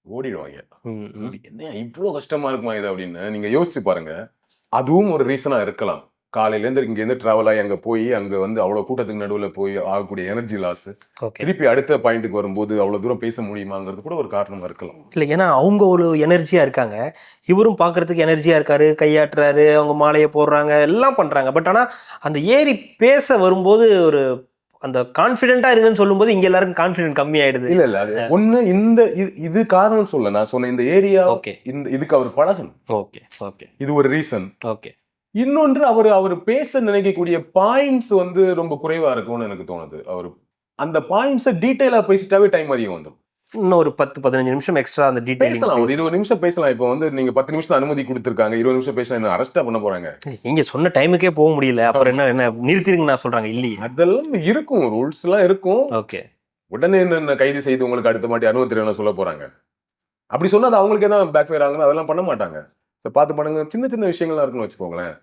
Speaker 1: ஓடிடுவாங்க. என்ன இவ்வளவு கஷ்டமா இருக்குமா இது அப்படின்னு நீங்க யோசிச்சு பாருங்க. அதுவும் ஒரு ரீசனா இருக்கலாம். காலையிலேருந்து இங்கேருந்து ட்ராவல் ஆகி அங்கே போய் அங்கே வந்து அவ்வளோ கூட்டத்துக்கு நடுவில் போய் ஆகக்கூடிய எனர்ஜி லாஸ்,
Speaker 2: ஓகே.
Speaker 1: திருப்பி அடுத்த பாயிண்ட்டுக்கு வரும்போது அவ்வளோ தூரம் பேச முடியுமாங்கிறது கூட ஒரு காரணமாக இருக்கலாம்.
Speaker 2: இல்லை, ஏன்னா அவங்க ஒரு எனர்ஜியா இருக்காங்க, இவரும் பார்க்கறதுக்கு எனர்ஜியா இருக்காரு, கையாட்டுறாரு, அவங்க மாலையை போடுறாங்க, எல்லாம் பண்றாங்க. பட் ஆனா அந்த ஏறி பேச வரும்போது ஒரு அந்த கான்ஃபிடென்ட்டா இருக்குன்னு சொல்லும்போது இங்க எல்லாருக்கும் கான்ஃபிடென்ட் கம்மி ஆயிடுது.
Speaker 1: இல்ல அது ஒண்ணு இது காரணம் சொல்ல நான் சொன்ன இந்த ஏரியா
Speaker 2: ஓகே
Speaker 1: இதுக்கு அவர் பழகணும்.
Speaker 2: ஓகே ஓகே
Speaker 1: இது ஒரு ரீசன்.
Speaker 2: ஓகே.
Speaker 1: இன்னொன்று அவர் பேச நினைக்கக்கூடிய பாயிண்ட்ஸ் வந்து ரொம்ப குறைவா இருக்கும்னு எனக்கு தோணுது. அவர் அந்த பாயிண்ட்ஸை டீட்டெயிலா பேசிட்டாவே டைம் அதிகம் வந்துடும்.
Speaker 2: இன்னும் ஒரு 10-15 நிமிஷம் எக்ஸ்ட்ரா அந்த டீடைல்
Speaker 1: பேசலாம். ஒரு 20 நிமிஷம் பேசலாம். இப்போ வந்து நீங்க 10 நிமிஷம் அனுமதி கொடுத்துருக்காங்க, 20 நிமிஷம் பேசினா என்ன அரெஸ்டா பண்ண போறாங்க?
Speaker 2: இங்க சொன்ன டைமுக்கே போக முடியல, அப்புறம் என்ன நிறுத்திருங்க நான் சொல்றாங்க இல்லையே.
Speaker 1: அதெல்லாம் இருக்கும், ரூல்ஸ் எல்லாம் இருக்கும்.
Speaker 2: ஓகே.
Speaker 1: உடனே என்ன கைது செய்து உங்களுக்கு அடுத்த மாட்டி அனுமதி சொல்ல போறாங்க? அப்படி சொன்னா அது அவங்களுக்கே தான் பேக் ஃபயர் ஆகுன்னு அதெல்லாம் பண்ண மாட்டாங்க. பார்த்து பண்ணுங்க, சின்ன சின்ன விஷயங்கள்லாம் இருக்குன்னு வச்சுக்கோங்களேன்.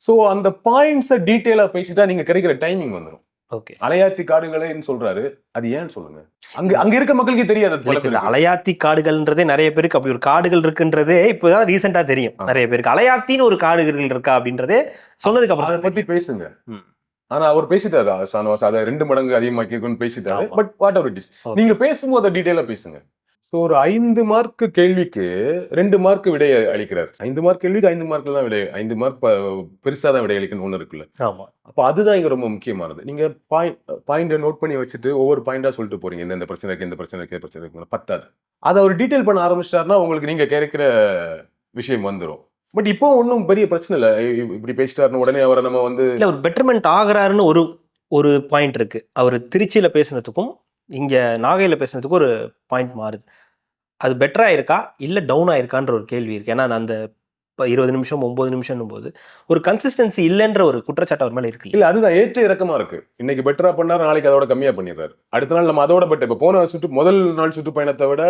Speaker 1: ஸோ அந்த பாயிண்ட்ஸை டீட்டெயிலா பேசிட்டா நீங்க கிடைக்கிற டைமிங் வந்துடும்.
Speaker 2: ஓகே.
Speaker 1: அலையாத்தி காடுகளேன்னு சொல்றாரு, அது ஏன்னு சொல்லுங்க. அங்க இருக்க மக்களுக்கு தெரியாது.
Speaker 2: அலையாத்தி காடுகள்ன்றதே நிறைய பேருக்கு அப்படி ஒரு காடுகள் இருக்குன்றதே இப்பதான் ரீசெண்டா தெரியும் நிறைய பேருக்கு. அலையாத்தின்னு ஒரு காடுகள் இருக்கா அப்படின்றதே சொன்னதுக்கு அப்புறம்
Speaker 1: அதை பத்தி பேசுங்க. ஆனா அவர் பேசிட்டாரு, ஷானவாஸ் அதை 2 மடங்கு அதிகமாக்கி இருக்குன்னு பேசிட்டாரு. But whatever it is, நீங்க பேசும்போது டீட்டெயிலா பேசுங்க. ஸோ ஒரு 5 மார்க் கேள்விக்கு 2 மார்க் விடை அளிக்கிறார். 5 மார்க் கேள்விக்கு 5 மார்க் தான் விடை, 5 மார்க் பெருசா தான் விடை அளிக்கணும் ஒண்ணு இருக்குல்ல. அப்போ அதுதான் இங்க ரொம்ப முக்கியமானது. நீங்க பாயிண்ட நோட் பண்ணி வச்சுட்டு ஒவ்வொரு பாயிண்டா சொல்லிட்டு போறீங்க, இந்த பிரச்சனை இருக்கு, இந்த பிரச்சனை இருக்கு, பிரச்சனை இருக்கு, பத்தாது. அதை அவர் டீட்டெயில் பண்ண ஆரம்பிச்சிட்டாருன்னா உங்களுக்கு நீங்க கேட்கிற விஷயம் வந்துடும். பட் இப்போ ஒன்றும் பெரிய பிரச்சனை இல்லை. இப்படி பேசிட்டாருன்னு உடனே அவரை நம்ம வந்து
Speaker 2: இல்ல ஒரு பெட்டர்மெண்ட் ஆகுறாருன்னு ஒரு பாயிண்ட் இருக்கு. அவர் திருச்சியில பேசுனதுக்கும் இங்க நாகையில பேசுனதுக்கும் ஒரு பாயிண்ட் மாறுது. அது பெட்டரா இருக்கா இல்ல டவுன் ஆயிருக்கான்ற ஒரு கேள்வி இருக்கு. ஏன்னா அந்த 20 நிமிஷம் 9 நிமிஷம் போது ஒரு கன்சிஸ்டன்சி இல்லைன்ற ஒரு குற்றச்சாட்டு அவர் மேல இருக்கு.
Speaker 1: இல்ல அதுதான் ஏற்ற இறக்கமா இருக்கு. இன்னைக்கு பெட்டரா பண்ணாரு, நாளைக்கு அதோட கம்மியா பண்ணிடுறாரு, அடுத்த நாள் நம்ம அதோட பெட்டர். இப்போ போன முதல் நாள் சுற்றுப்பயணத்தை விட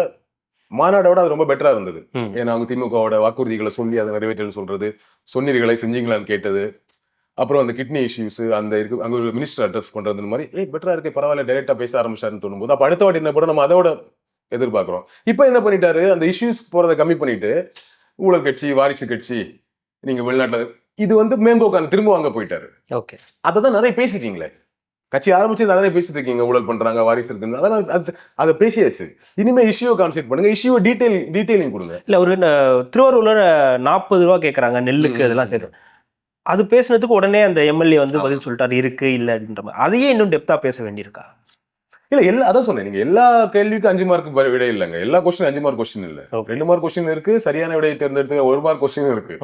Speaker 1: மாநாடோட அது ரொம்ப பெட்டரா இருந்தது. ஏன்னா அவங்க திமுகவோட வாக்குறுதிகளை சொல்லி அதை நிறைவேற்றல் சொல்றது, சொன்னீர்களை செஞ்சீங்களான்னு கேட்டது, அப்புறம் அந்த கிட்னி இஷ்யூஸ் அந்த இருக்கு, அங்க ஒரு மினிஸ்டர் அட்ரஸ் பண்றது மாதிரி பெட்டரா இருக்கு, பரவாயில்ல டைரக்டா பேச ஆரம்பிச்சாருன்னு தோணும்போது அப்ப அடுத்த வாட்டி என்ன பண்ண நம்ம அதோட எதிர்பார்க்கிறோம். இப்ப என்ன பண்ணிட்டாரு, அந்த இஷ்யூஸ் போறதை கம்மி பண்ணிட்டு ஊழல் கட்சி, வாரிசு கட்சி, நீங்க வெளிநாட்டுல இது வந்து மேம்போக்கான திரும்ப வாங்க போயிட்டாரு.
Speaker 2: ஓகே.
Speaker 1: அதான் நிறைய பேசிட்டீங்களே, கட்சி ஆரம்பிச்சு நிறைய பேசிட்டு இருக்கீங்க, ஊழல் பண்றாங்க, வாரிசு இருக்குன்னு, அதெல்லாம் அதை பேசியாச்சு. இனிமே இஷ்யூ கான்செப்ட் பண்ணுங்க, இஷ்யூ டீடைலிங் கொடுங்க.
Speaker 2: இல்ல ஒரு திருவாரூர்ல 40 ரூபா கேட்கறாங்க நெல்லுக்கு, அதெல்லாம் தெரியும். அது பேசுனதுக்கு உடனே அந்த எம்எல்ஏ வந்து பதில் சொல்லிட்டாரு இருக்கு இல்ல அப்படின்ற மாதிரி. அதையே இன்னும் டெப்தா பேச வேண்டியிருக்கா?
Speaker 1: இல்ல அதான் சொன்னேன், நீங்க எல்லா கேள்விக்கும் 5 மார்க் விடை இல்லைங்க. எல்லா கொஸ்டின் 5 மார்க் கொஸ்டின் இல்ல, 2 மார்க் கொஸ்டின் இருக்கு, சரியான விடையை தேர்ந்தெடுத்து 1 மார்க் கொஸ்டின் இருக்கு.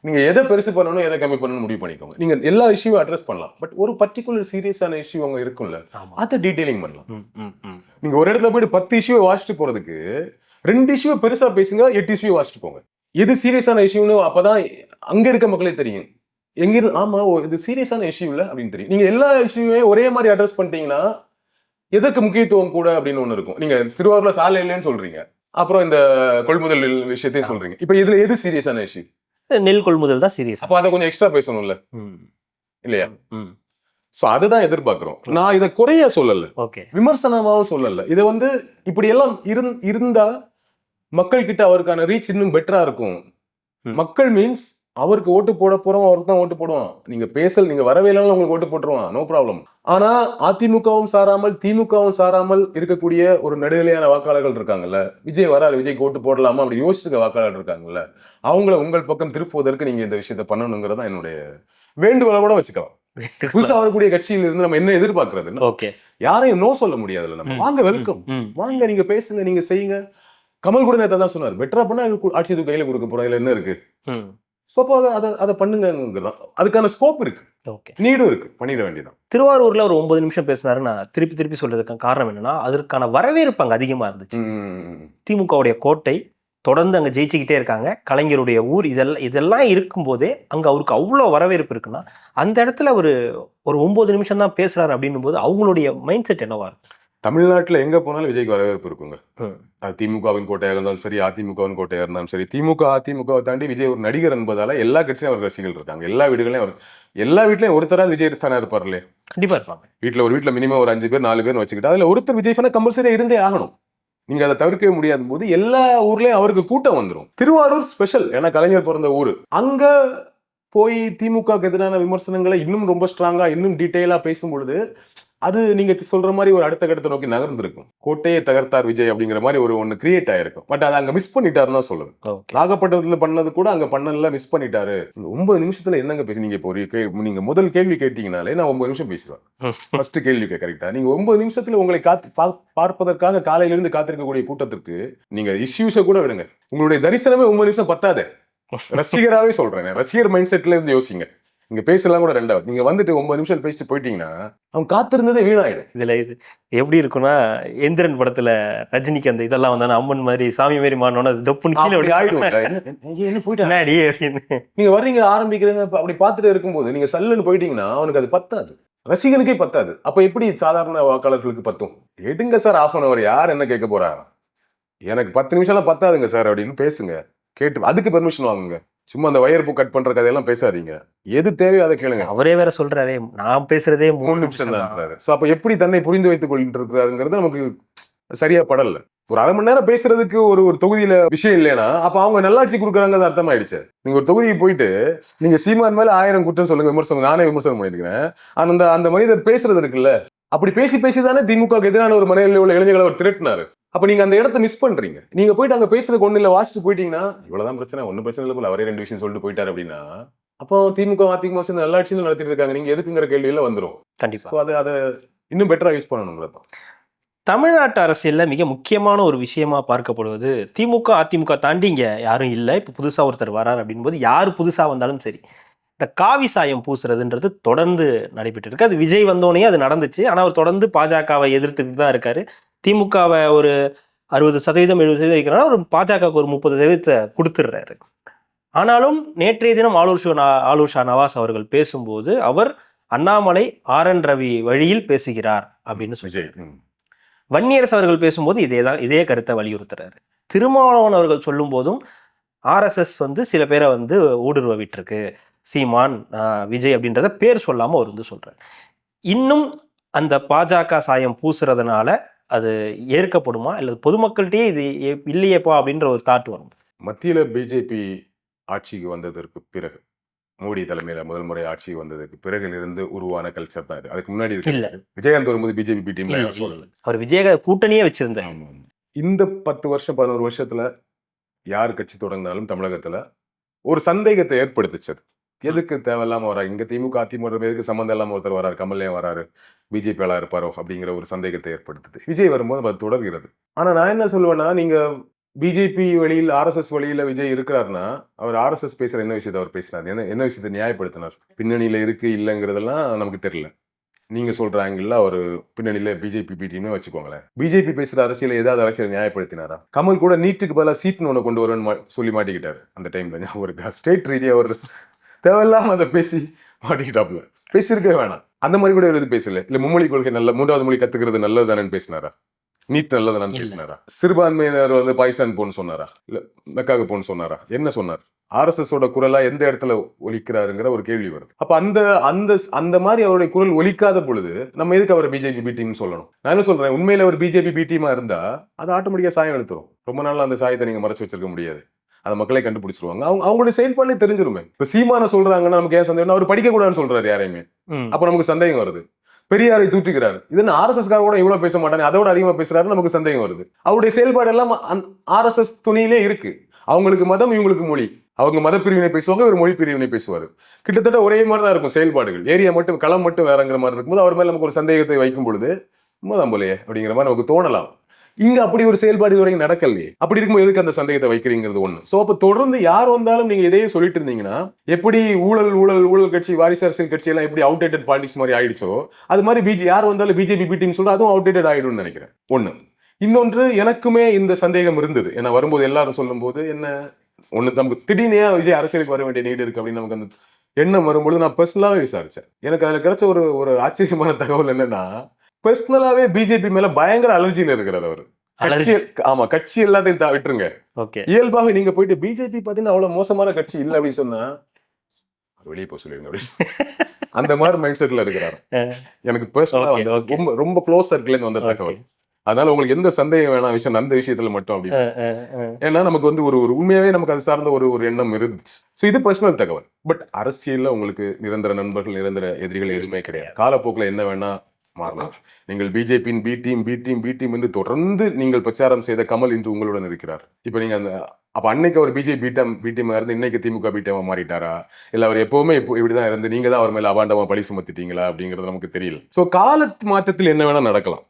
Speaker 1: நீங்க எதை பெருசு பண்ணணும் எதை கம்மி பண்ணணும் முடிவு பண்ணிக்கோங்க. நீங்க எல்லா இஷ்யூவும் அட்ரஸ் பண்ணலாம், பட் ஒரு பர்டிகுலர் சீரியஸான இஷ்யூ அங்க இருக்கும்ல, அதை டீடைலிங் பண்ணலாம். நீங்க ஒரு இடத்துல போயிட்டு 10 இஷ்யூ வாசிட்டு போறதுக்கு 2 இஷ்யூ பெருசா பேசுங்க, 8 இஷ்யூ வாசிட்டு போங்க. எது சீரியஸான இஷ்யூன்னு அப்பதான் அங்க இருக்க மக்களே தெரியும். எங்க ஆமா இது சீரியஸான இஷ்யூ இல்ல அப்படின்னு தெரியும். நீங்க எல்லா இஷ்யூவே ஒரே மாதிரி அட்ரஸ் பண்ணிட்டீங்கன்னா எதற்கு முக்கியத்துவம் கூட அப்படின்னு ஒண்ணு இருக்கும். நீங்க திருவாரூர்ல சாலை இல்லைன்னு சொல்றீங்க, அப்புறம் இந்த கொள்முதல் விஷயத்தையும் சொல்றீங்க. இப்ப இதுல எது சீரியஸான இஷ்யூ?
Speaker 2: நெல் கொள்முதல் தான் சீரியஸ்.
Speaker 1: அப்ப அதை கொஞ்சம் எக்ஸ்ட்ரா பேசணும்ல, இல்லையா? சோ அதுதான் எதிர்பார்க்கிறோம். நான் இதை குறைய சொல்லல, விமர்சனமாவும் சொல்லல. இதை வந்து இப்படி எல்லாம் இருந்தா மக்கள் கிட்ட அவருக்கான ரீச் இன்னும் பெட்டரா இருக்கும். மக்கள் மீன்ஸ் அவருக்கு ஓட்டு போட போறோம், அவருக்கு தான் ஓட்டு போடுவான். நீங்க பேசல் நீங்க வரவே இல்லைனாலும் உங்களுக்கு ஓட்டு போட்டுருவான், நோ ப்ராப்ளம். ஆனா அதிமுகவும் சாராமல் திமுகவும் சாராமல் இருக்கக்கூடிய ஒரு நடுநிலையான வாக்காளர்கள் இருக்காங்கல்ல, விஜய் வராரு, விஜய்க்கு ஓட்டு போடலாமா அப்படி யோசிச்சுக்க வாக்காளர்கள் இருக்காங்கல்ல, அவங்கள உங்கள் பக்கம் திருப்புவதற்கு நீங்க இந்த விஷயத்த பண்ணணுங்கிறதா என்னுடைய வேண்டுகோளை கூட வச்சுக்கலாம். புதுசா வரக்கூடிய கட்சியில இருந்து நம்ம என்ன எதிர்பார்க்கறது? யாரையும் நோ சொல்ல முடியாதுல்ல. நம்ம வாங்க, வெல்கம், வாங்க, நீங்க பேசுங்க, நீங்க செய்யுங்க. கமல் கூட நேற்று தான் சொன்னார், பெட்டரா பண்ணா ஆட்சி கையில கொடுக்க போறோம், இதுல என்ன இருக்கு? ஸோ அப்போ அதை பண்ணுங்கிறதான், அதுக்கான ஸ்கோப் இருக்கு, நீடும் இருக்கு, பண்ணிட வேண்டியதான்.
Speaker 2: திருவாரூர்ல ஒரு 9 நிமிஷம் பேசினாரு. நான் திருப்பி சொல்றதுக்கான காரணம் என்னன்னா, அதற்கான வரவேற்பு அங்க அதிகமா இருந்துச்சு. திமுகவுடைய கோட்டை, தொடர்ந்து அங்க ஜெயிச்சுக்கிட்டே இருக்காங்க, கலைஞருடைய ஊர், இதெல்லாம் இருக்கும்போதே அங்க அவருக்கு அவ்வளோ வரவேற்பு இருக்குன்னா, அந்த இடத்துல ஒரு 9 நிமிஷம் தான் பேசுறாரு அப்படின்னும் போது அவங்களுடைய மைண்ட் செட் என்னவா இருக்கும்?
Speaker 1: தமிழ்நாட்டில் எங்க போனாலும் விஜய்க்கு வரவேற்பு இருக்குங்க. அது திமுகவின் கோட்டையாக இருந்தாலும் சரி, அதிமுகவின் கோட்டையாக இருந்தாலும் சரி. அதிமுகவை தாண்டி விஜய் ஒரு நடிகர் என்பதால எல்லா கட்சியும் அவர் ரசிகர்கள் இருக்காங்க. எல்லா வீடுகளையும் எல்லா வீட்லயும் ஒருத்தராது விஜய் ஃபேனா இருப்பார் இல்லையா?
Speaker 2: கண்டிப்பா இருப்பாங்க.
Speaker 1: ஒரு வீட்டுல மினிமம் ஒரு 5 பேர் 4 பேர் வச்சுக்கிட்டு அதுல ஒருத்தர் விஜய் ஃபேனா கம்பல்சரியா இருந்தே ஆகணும். நீங்க அதை தவிர்க்கவே முடியாத போது எல்லா ஊர்லயும் அவருக்கு கூட்டம் வந்துடும். திருவாரூர் ஸ்பெஷல், ஏன்னா கலைஞர் பிறந்த ஊரு. அங்க போய் திமுகவுக்கு எதிரான விமர்சனங்களை இன்னும் ரொம்ப ஸ்ட்ராங்கா இன்னும் டீட்டெயிலா பேசும் பொழுது அது நீங்க சொல்ற மாதிரி ஒரு அடுத்த கட்டத்தை நோக்கி நகர்ந்திருக்கும். கோட்டையை தகர்த்தார் விஜய் அப்படிங்கிற மாதிரி ஒன்னு கிரியேட் ஆயிருக்கும். பட் அதை அங்க மிஸ் பண்ணிட்டாருன்னு தான் சொல்லுவேன். நாகப்பட்டினத்துல பண்ணது கூட அங்க பண்ணல, மிஸ் பண்ணிட்டாரு. 9 நிமிஷத்துல என்னங்க பேசி நீங்க இப்போ நீங்க முதல் கேள்வி கேட்டீங்கனாலே நான் 9 நிமிஷம் பேசுவேன். ஃபர்ஸ்ட் கேள்வி கரெக்டா நீங்க 9 நிமிஷத்துல உங்களை பார்ப்பதற்காக காலையில இருந்து காத்திருக்கக்கூடிய கூட்டத்திற்கு நீங்க இஷ்யூஸை கூட விடுங்க, உங்களுடைய தரிசனமே 9 நிமிஷம் பத்தாது. ரசிகராகவே சொல்றேன், ரசிகர் மைண்ட் செட்ல இருந்து யோசிங்க. நீங்க பேசலாம் கூட ரெண்டாவது, நீங்க வந்துட்டு 9 நிமிஷம் பேசிட்டு போயிட்டீங்கன்னா அவங்க காத்திருந்ததே வீணாயிடும்.
Speaker 2: இதுல இது எப்படி இருக்குன்னா, எந்திரன் படத்துல ரஜினிக்கு அந்த இதெல்லாம் வந்தானே அம்மன் மாதிரி சாமி மாதிரி மாறினோன்னா தொப்புன்னு கீழே ஆயிடும்.
Speaker 1: என்ன போயிட்டு நீங்க வர்றீங்க ஆரம்பிக்கிறீங்க அப்படி பார்த்துட்டு இருக்கும்போது நீங்க சல்லுன்னு போயிட்டீங்கன்னா அவனுக்கு அது பத்தாது, ரசிகனுக்கே பத்தாது. அப்ப எப்படி சாதாரண வாக்காளர்களுக்கு பத்தும்? எடுங்க சார் ½ an hour, யார் என்ன கேட்க போறா? எனக்கு 10 நிமிஷம்லாம் பத்தாதுங்க சார் அப்படின்னு பேசுங்க, கேட்டு அதுக்கு பெர்மிஷன் வாங்குங்க. சும்மா அந்த வயர் பூ கட் பண்ற கதையெல்லாம் பேசாதீங்க, எது தேவையோ அதை கேளுங்க.
Speaker 2: அவரே வேற சொல்றாரே நான் பேசுறதே 3
Speaker 1: நிமிஷம் தான். சோ அப்ப எப்படி தன்னை புரிந்து வைத்துக் கொள்ளிட்டு இருக்கிறாருங்கிறது நமக்கு சரியா படல. ஒரு ½ மணி நேரம் பேசுறதுக்கு ஒரு தொகுதியில விஷயம் இல்லைன்னா அப்ப அவங்க நல்லாட்சி கொடுக்குறாங்க அர்த்தமாயிடுச்சு. நீங்க ஒரு தொகுதிக்கு போயிட்டு நீங்க சீமான் மேல 1000 குற்றம் சொல்லுங்க, விமர்சனம் நானே விமர்சனம் பண்ணிருக்கிறேன். அந்த மனிதர் பேசுறது இருக்குல்ல, அப்படி பேசிதானே திமுக எதிரான ஒரு மனிதனில் உள்ள இளைஞர்களை அவர் திரட்டினாரு. அப்ப நீங்க அந்த இடத்த மிஸ் பண்றீங்க. நீங்க போயிட்டு அங்க பேசுறதுக்கு ஒண்ணு இல்ல, வாசிட்டு போயிட்டீங்கன்னா இவ்வளவுதான் பிரச்சனை, ஒன்னும் பிரச்சனை இல்லை போல, அவரே 2 விஷயம் சொல்லிட்டு போயிட்டாரு அப்படின்னா அப்போ திமுக அதிமுக சேர்ந்து நல்லாட்சியில் நடத்திட்டு இருக்காங்க, நீங்க எதுக்குங்கிற கேள்வியில வந்துரும்.
Speaker 2: கண்டிப்பா
Speaker 1: அதை இன்னும் பெட்டரா யூஸ் பண்ணணுங்கிறது.
Speaker 2: தமிழ்நாட்டு அரசியல்ல மிக முக்கியமான ஒரு விஷயமா பார்க்கப்படுவது, திமுக அதிமுக தாண்டி இங்க யாரும் இல்லை, இப்ப புதுசா ஒருத்தர் வராரு அப்படின்போது யாரு புதுசா வந்தாலும் சரி இந்த காவி சாயம் பூசுறதுன்றது தொடர்ந்து நடைபெற்று இருக்கு. அது விஜய் வந்தோடனே அது நடந்துச்சு. ஆனா அவர் தொடர்ந்து பாஜகவை எதிர்த்துட்டு தான் இருக்காரு. திமுகவை ஒரு 60% 70% இருக்கிறனால ஒரு பாஜகவுக்கு ஒரு 30% கொடுத்துடுறாரு. ஆனாலும் நேற்றைய தினம் ஆலூஷா நவாஸ் அவர்கள் பேசும்போது அவர் அண்ணாமலை RN ரவி வழியில் பேசுகிறார் அப்படின்னு சொல்லி, வன்னியரசு அவர்கள் பேசும்போது இதே கருத்தை வலியுறுத்துறாரு. திருமாவளவன் அவர்கள் சொல்லும் போதும் RSS சில பேரை ஊடுருவ விட்டுருக்கு, சீமான் விஜய் அப்படின்றத பேர் சொல்லாம அவர் சொல்றாரு. இன்னும் அந்த பாஜக சாயம் பூசுறதுனால அது ஏற்கப்படுமா, இல்ல பொதுமக்கள்கிட்டயே இது இல்லையேப்பா அப்படின்ற ஒரு தாட் வரும்?
Speaker 1: மத்தியில பிஜேபி ஆட்சிக்கு வந்ததற்கு பிறகு, மோடி தலைமையில முதல் முறை ஆட்சிக்கு வந்ததுக்கு பிறகு இருந்து உருவான கல்ச்சர் தான் இது. அதுக்கு முன்னாடி
Speaker 2: இல்ல,
Speaker 1: விஜயகாந்த் வரும்போது பிஜேபி டீம்ல
Speaker 2: அவர் விஜய கூட்டணியே வச்சிருந்தார்.
Speaker 1: இந்த 10 வருஷம் 11 வருஷத்துல யார் கட்சி தொடங்கினாலும் தமிழகத்துல ஒரு சந்தேகத்தை ஏற்படுத்துச்சது. எதுக்கு தேவையில்லாம வராரு இங்க திமுக அதிமுக, எதுக்கு சம்பந்தம் இல்லாம ஒருத்தர் வராரு, கமல்லே வராரு, பிஜேபி ஆளா இருப்பாரோ அப்படிங்கிற ஒரு சந்தேகத்தை ஏற்படுத்துது. விஜய் வரும்போது அது தொடர்கிறது. ஆனா நான் என்ன சொல்லுவேன்னா, நீங்க பிஜேபி வழியில் RSS வழியில விஜய் இருக்கிறாருன்னா அவர் RSS பேசுற என்ன விஷயத்தை அவர் பேசுறாரு, என்ன விஷயத்தை நியாயப்படுத்தினார், பின்னணியில இருக்கு இல்லைங்கிறதெல்லாம் நமக்கு தெரியல. நீங்க சொல்ற ஆங்கிள் ஒரு பின்னணியில பிஜேபி பிடின்னு வச்சுக்கோங்களேன். பிஜேபி பேசுற அரசியல் ஏதாவது அரசியல் நியாயப்படுத்தினாரா? கமல் கூட நீட்டுக்கு பதிலாக சீட்னு ஒண்ணு கொண்டு வரணும்னு சொல்லி மாட்டிக்கிட்டாரு அந்த டைம்ல. ஒரு ஸ்டேட் ரீதியா ஒரு தேவையில்லாம அதை பேசி மாட்டிக்கிட்டாப்ல. பேசியிருக்கே வேணாம். அந்த மாதிரி கூட எது பேசல. இல்ல மும்மொழி கொள்கை நல்ல 3வது மொழி கத்துக்கிறது நல்லது தானே பேசினாரா? நீட் நல்லதுன்னு பேசினாரா? சிறுபான்மையினர் பாகிஸ்தான் போன்னு சொன்னாரா? இல்ல மெக்காக போன்னு சொன்னாரா? என்ன சொன்னார்? RSS ஓட குரலா எந்த இடத்துல ஒலிக்கிறாருங்கிற ஒரு கேள்வி வருது. அப்ப அந்த மாதிரி அவருடைய குரல் ஒலிக்காத பொழுது நம்ம எதுக்கு அவரை பிஜேபி பி டீம்னு சொல்லணும்? நான் என்ன சொல்றேன், உண்மையில ஒரு பிஜேபி பி டீமா இருந்தா அது ஆட்டோமேட்டிக்கா சாயம் எடுத்துரும். ரொம்ப நாள் அந்த சாயத்தை நீங்க மறைச்சு வச்சிருக்க முடியாது. அதை மக்களே கண்டுபிடிச்சிருவாங்க. அவங்களுடைய செயல்பாடுலேயே தெரிஞ்சிருமே. இப்ப சீமான சொல்றாங்கன்னா நமக்கு ஏன் சந்தேகம், அவர் படிக்க கூடாதுன்னு சொல்றாரு யாரையுமே. அப்ப நமக்கு சந்தேகம் வருது. பெரியாரை தூற்றுகிறார், இது RSS கார கூட இவ்வளவு பேச மாட்டாங்க, அதோட அதிகமா பேசுறாரு, நமக்கு சந்தேகம் வருது. அவருடைய செயல்பாடு எல்லாம் RSS துணியிலே இருக்கு. அவங்களுக்கு மதம், இவங்களுக்கு மொழி. அவங்க மத பிரிவினை பேசுவாங்க, இவர் மொழி பிரிவினை பேசுவாரு. கிட்டத்தட்ட ஒரே மாதிரி தான் இருக்கும் செயல்பாடுகள். ஏரியா மட்டும் களம் மட்டும் வேறங்கிற மாதிரி இருக்கும்போது அவர் மேல நமக்கு ஒரு சந்தேகத்தை வைக்கும் பொழுது உண்மைதான் போலையே அப்படிங்கிற மாதிரி நமக்கு தோணலாம். இங்க அப்படி ஒரு செயல்பாடு இதுவரைக்கும் நடக்கலையே. அப்படி இருக்கும்போது எதுக்கு அந்த சந்தேகத்தை வைக்கிறீங்கிறது ஒண்ணு. சோ அப்ப தொடர்ந்து யார் வந்தாலும் நீங்க இதையே சொல்லிட்டு இருந்தீங்கன்னா எப்படி ஊழல் கட்சி, வாரிசு அரசியல் கட்சி எல்லாம் எப்படி அவுடேட்டட் பாலிடிக்ஸ் மாதிரி ஆயிடுச்சோ அது மாதிரி யார் வந்தாலும் பிஜேபி பிடின்னு சொல்ற அதுவும் அவுடேட்டட் ஆயிடும்னு நினைக்கிறேன். ஒண்ணு. இன்னொன்று, எனக்குமே இந்த சந்தேகம் இருந்தது. ஏன்னா வரும்போது எல்லாரும் சொல்லும் போது என்ன ஒண்ணு, நமக்கு திடீர்னு விஜய் அரசியலுக்கு வர வேண்டிய நீடு இருக்கு அப்படின்னு நமக்கு அந்த எண்ணம் வரும்போது நான் பர்சனலாவே விசாரிச்சேன். எனக்கு அதுல கிடைச்ச ஒரு ஆச்சரியமான தகவல் என்னன்னா, பர்சனலாவே பிஜேபி மேல பயங்கர அலர்ஜியில இருக்கிறார் அவர். ஆமா, கட்சி எல்லாத்தையும் விட்டுருங்க, இயல்பாக நீங்க போயிட்டு பிஜேபி பாத்தீங்கன்னா அவ்வளவு மோசமான கட்சி இல்ல அப்படின்னு சொன்னா வெளியே போய் சொல்லிருங்க அப்படின்னு அந்த மாதிரி மைண்ட் செட்ல இருக்கிறாரு. எனக்கு பர்சனலா ரொம்ப க்ளோஸ் சர்க்கிள்ல இருந்து வந்த தகவல். அதனால உங்களுக்கு எந்த சந்தேகம் வேணாம் விஷயம் அந்த விஷயத்துல மட்டும் அப்படி. ஏன்னா நமக்கு வந்து ஒரு உண்மையாவே நமக்கு அது சார்ந்த ஒரு எண்ணம் இருந்துச்சு. ஸோ இது பர்சனல் தகவல். பட் அரசியல்ல உங்களுக்கு நிரந்தர நண்பர்கள், நிரந்தர எதிரிகள் எதுவுமே கிடையாது. காலப்போக்கில் என்ன வேணா மாறலாம். நீங்கள் பிஜேபியின் பி டீம் என்று தொடர்ந்து நீங்கள் பிரச்சாரம் செய்த கமல் இன்று உங்களுடன் இருக்கிறார். இப்ப நீங்க அப்ப அன்னைக்கு அவர் பிஜேபி பி டீமா இருந்து இன்னைக்கு திமுக பி டீமா மாறிட்டாரா, இல்ல அவர் எப்பவுமே இப்படிதான் இருந்து நீங்க தான் அவர் மேல அபாண்டமா பழி சுமத்திட்டீங்களா அப்படிங்கிறது நமக்கு தெரியல. சோ கால மாற்றத்தில் என்ன வேணா நடக்கலாம்,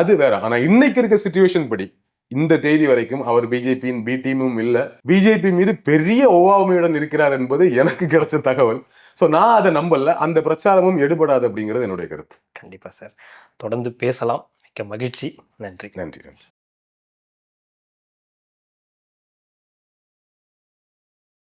Speaker 1: அது வேற. ஆனா இன்னைக்கு இருக்க சிச்சுவேஷன் படி இந்த தேதி வரைக்கும் அவர் பிஜேபியின் பி டீமும் இல்ல, பிஜேபி மீது பெரிய ஒவ்வாமையுடன் இருக்கிறார் என்பது எனக்கு கிடைச்ச தகவல். ஸோ நான் அதை நம்பல, அந்த பிரச்சாரமும் எடுபடாது அப்படிங்கிறது என்னுடைய கருத்து.
Speaker 2: கண்டிப்பா சார், தொடர்ந்து பேசலாம். மிக்க மகிழ்ச்சி. நன்றி.
Speaker 1: நன்றி.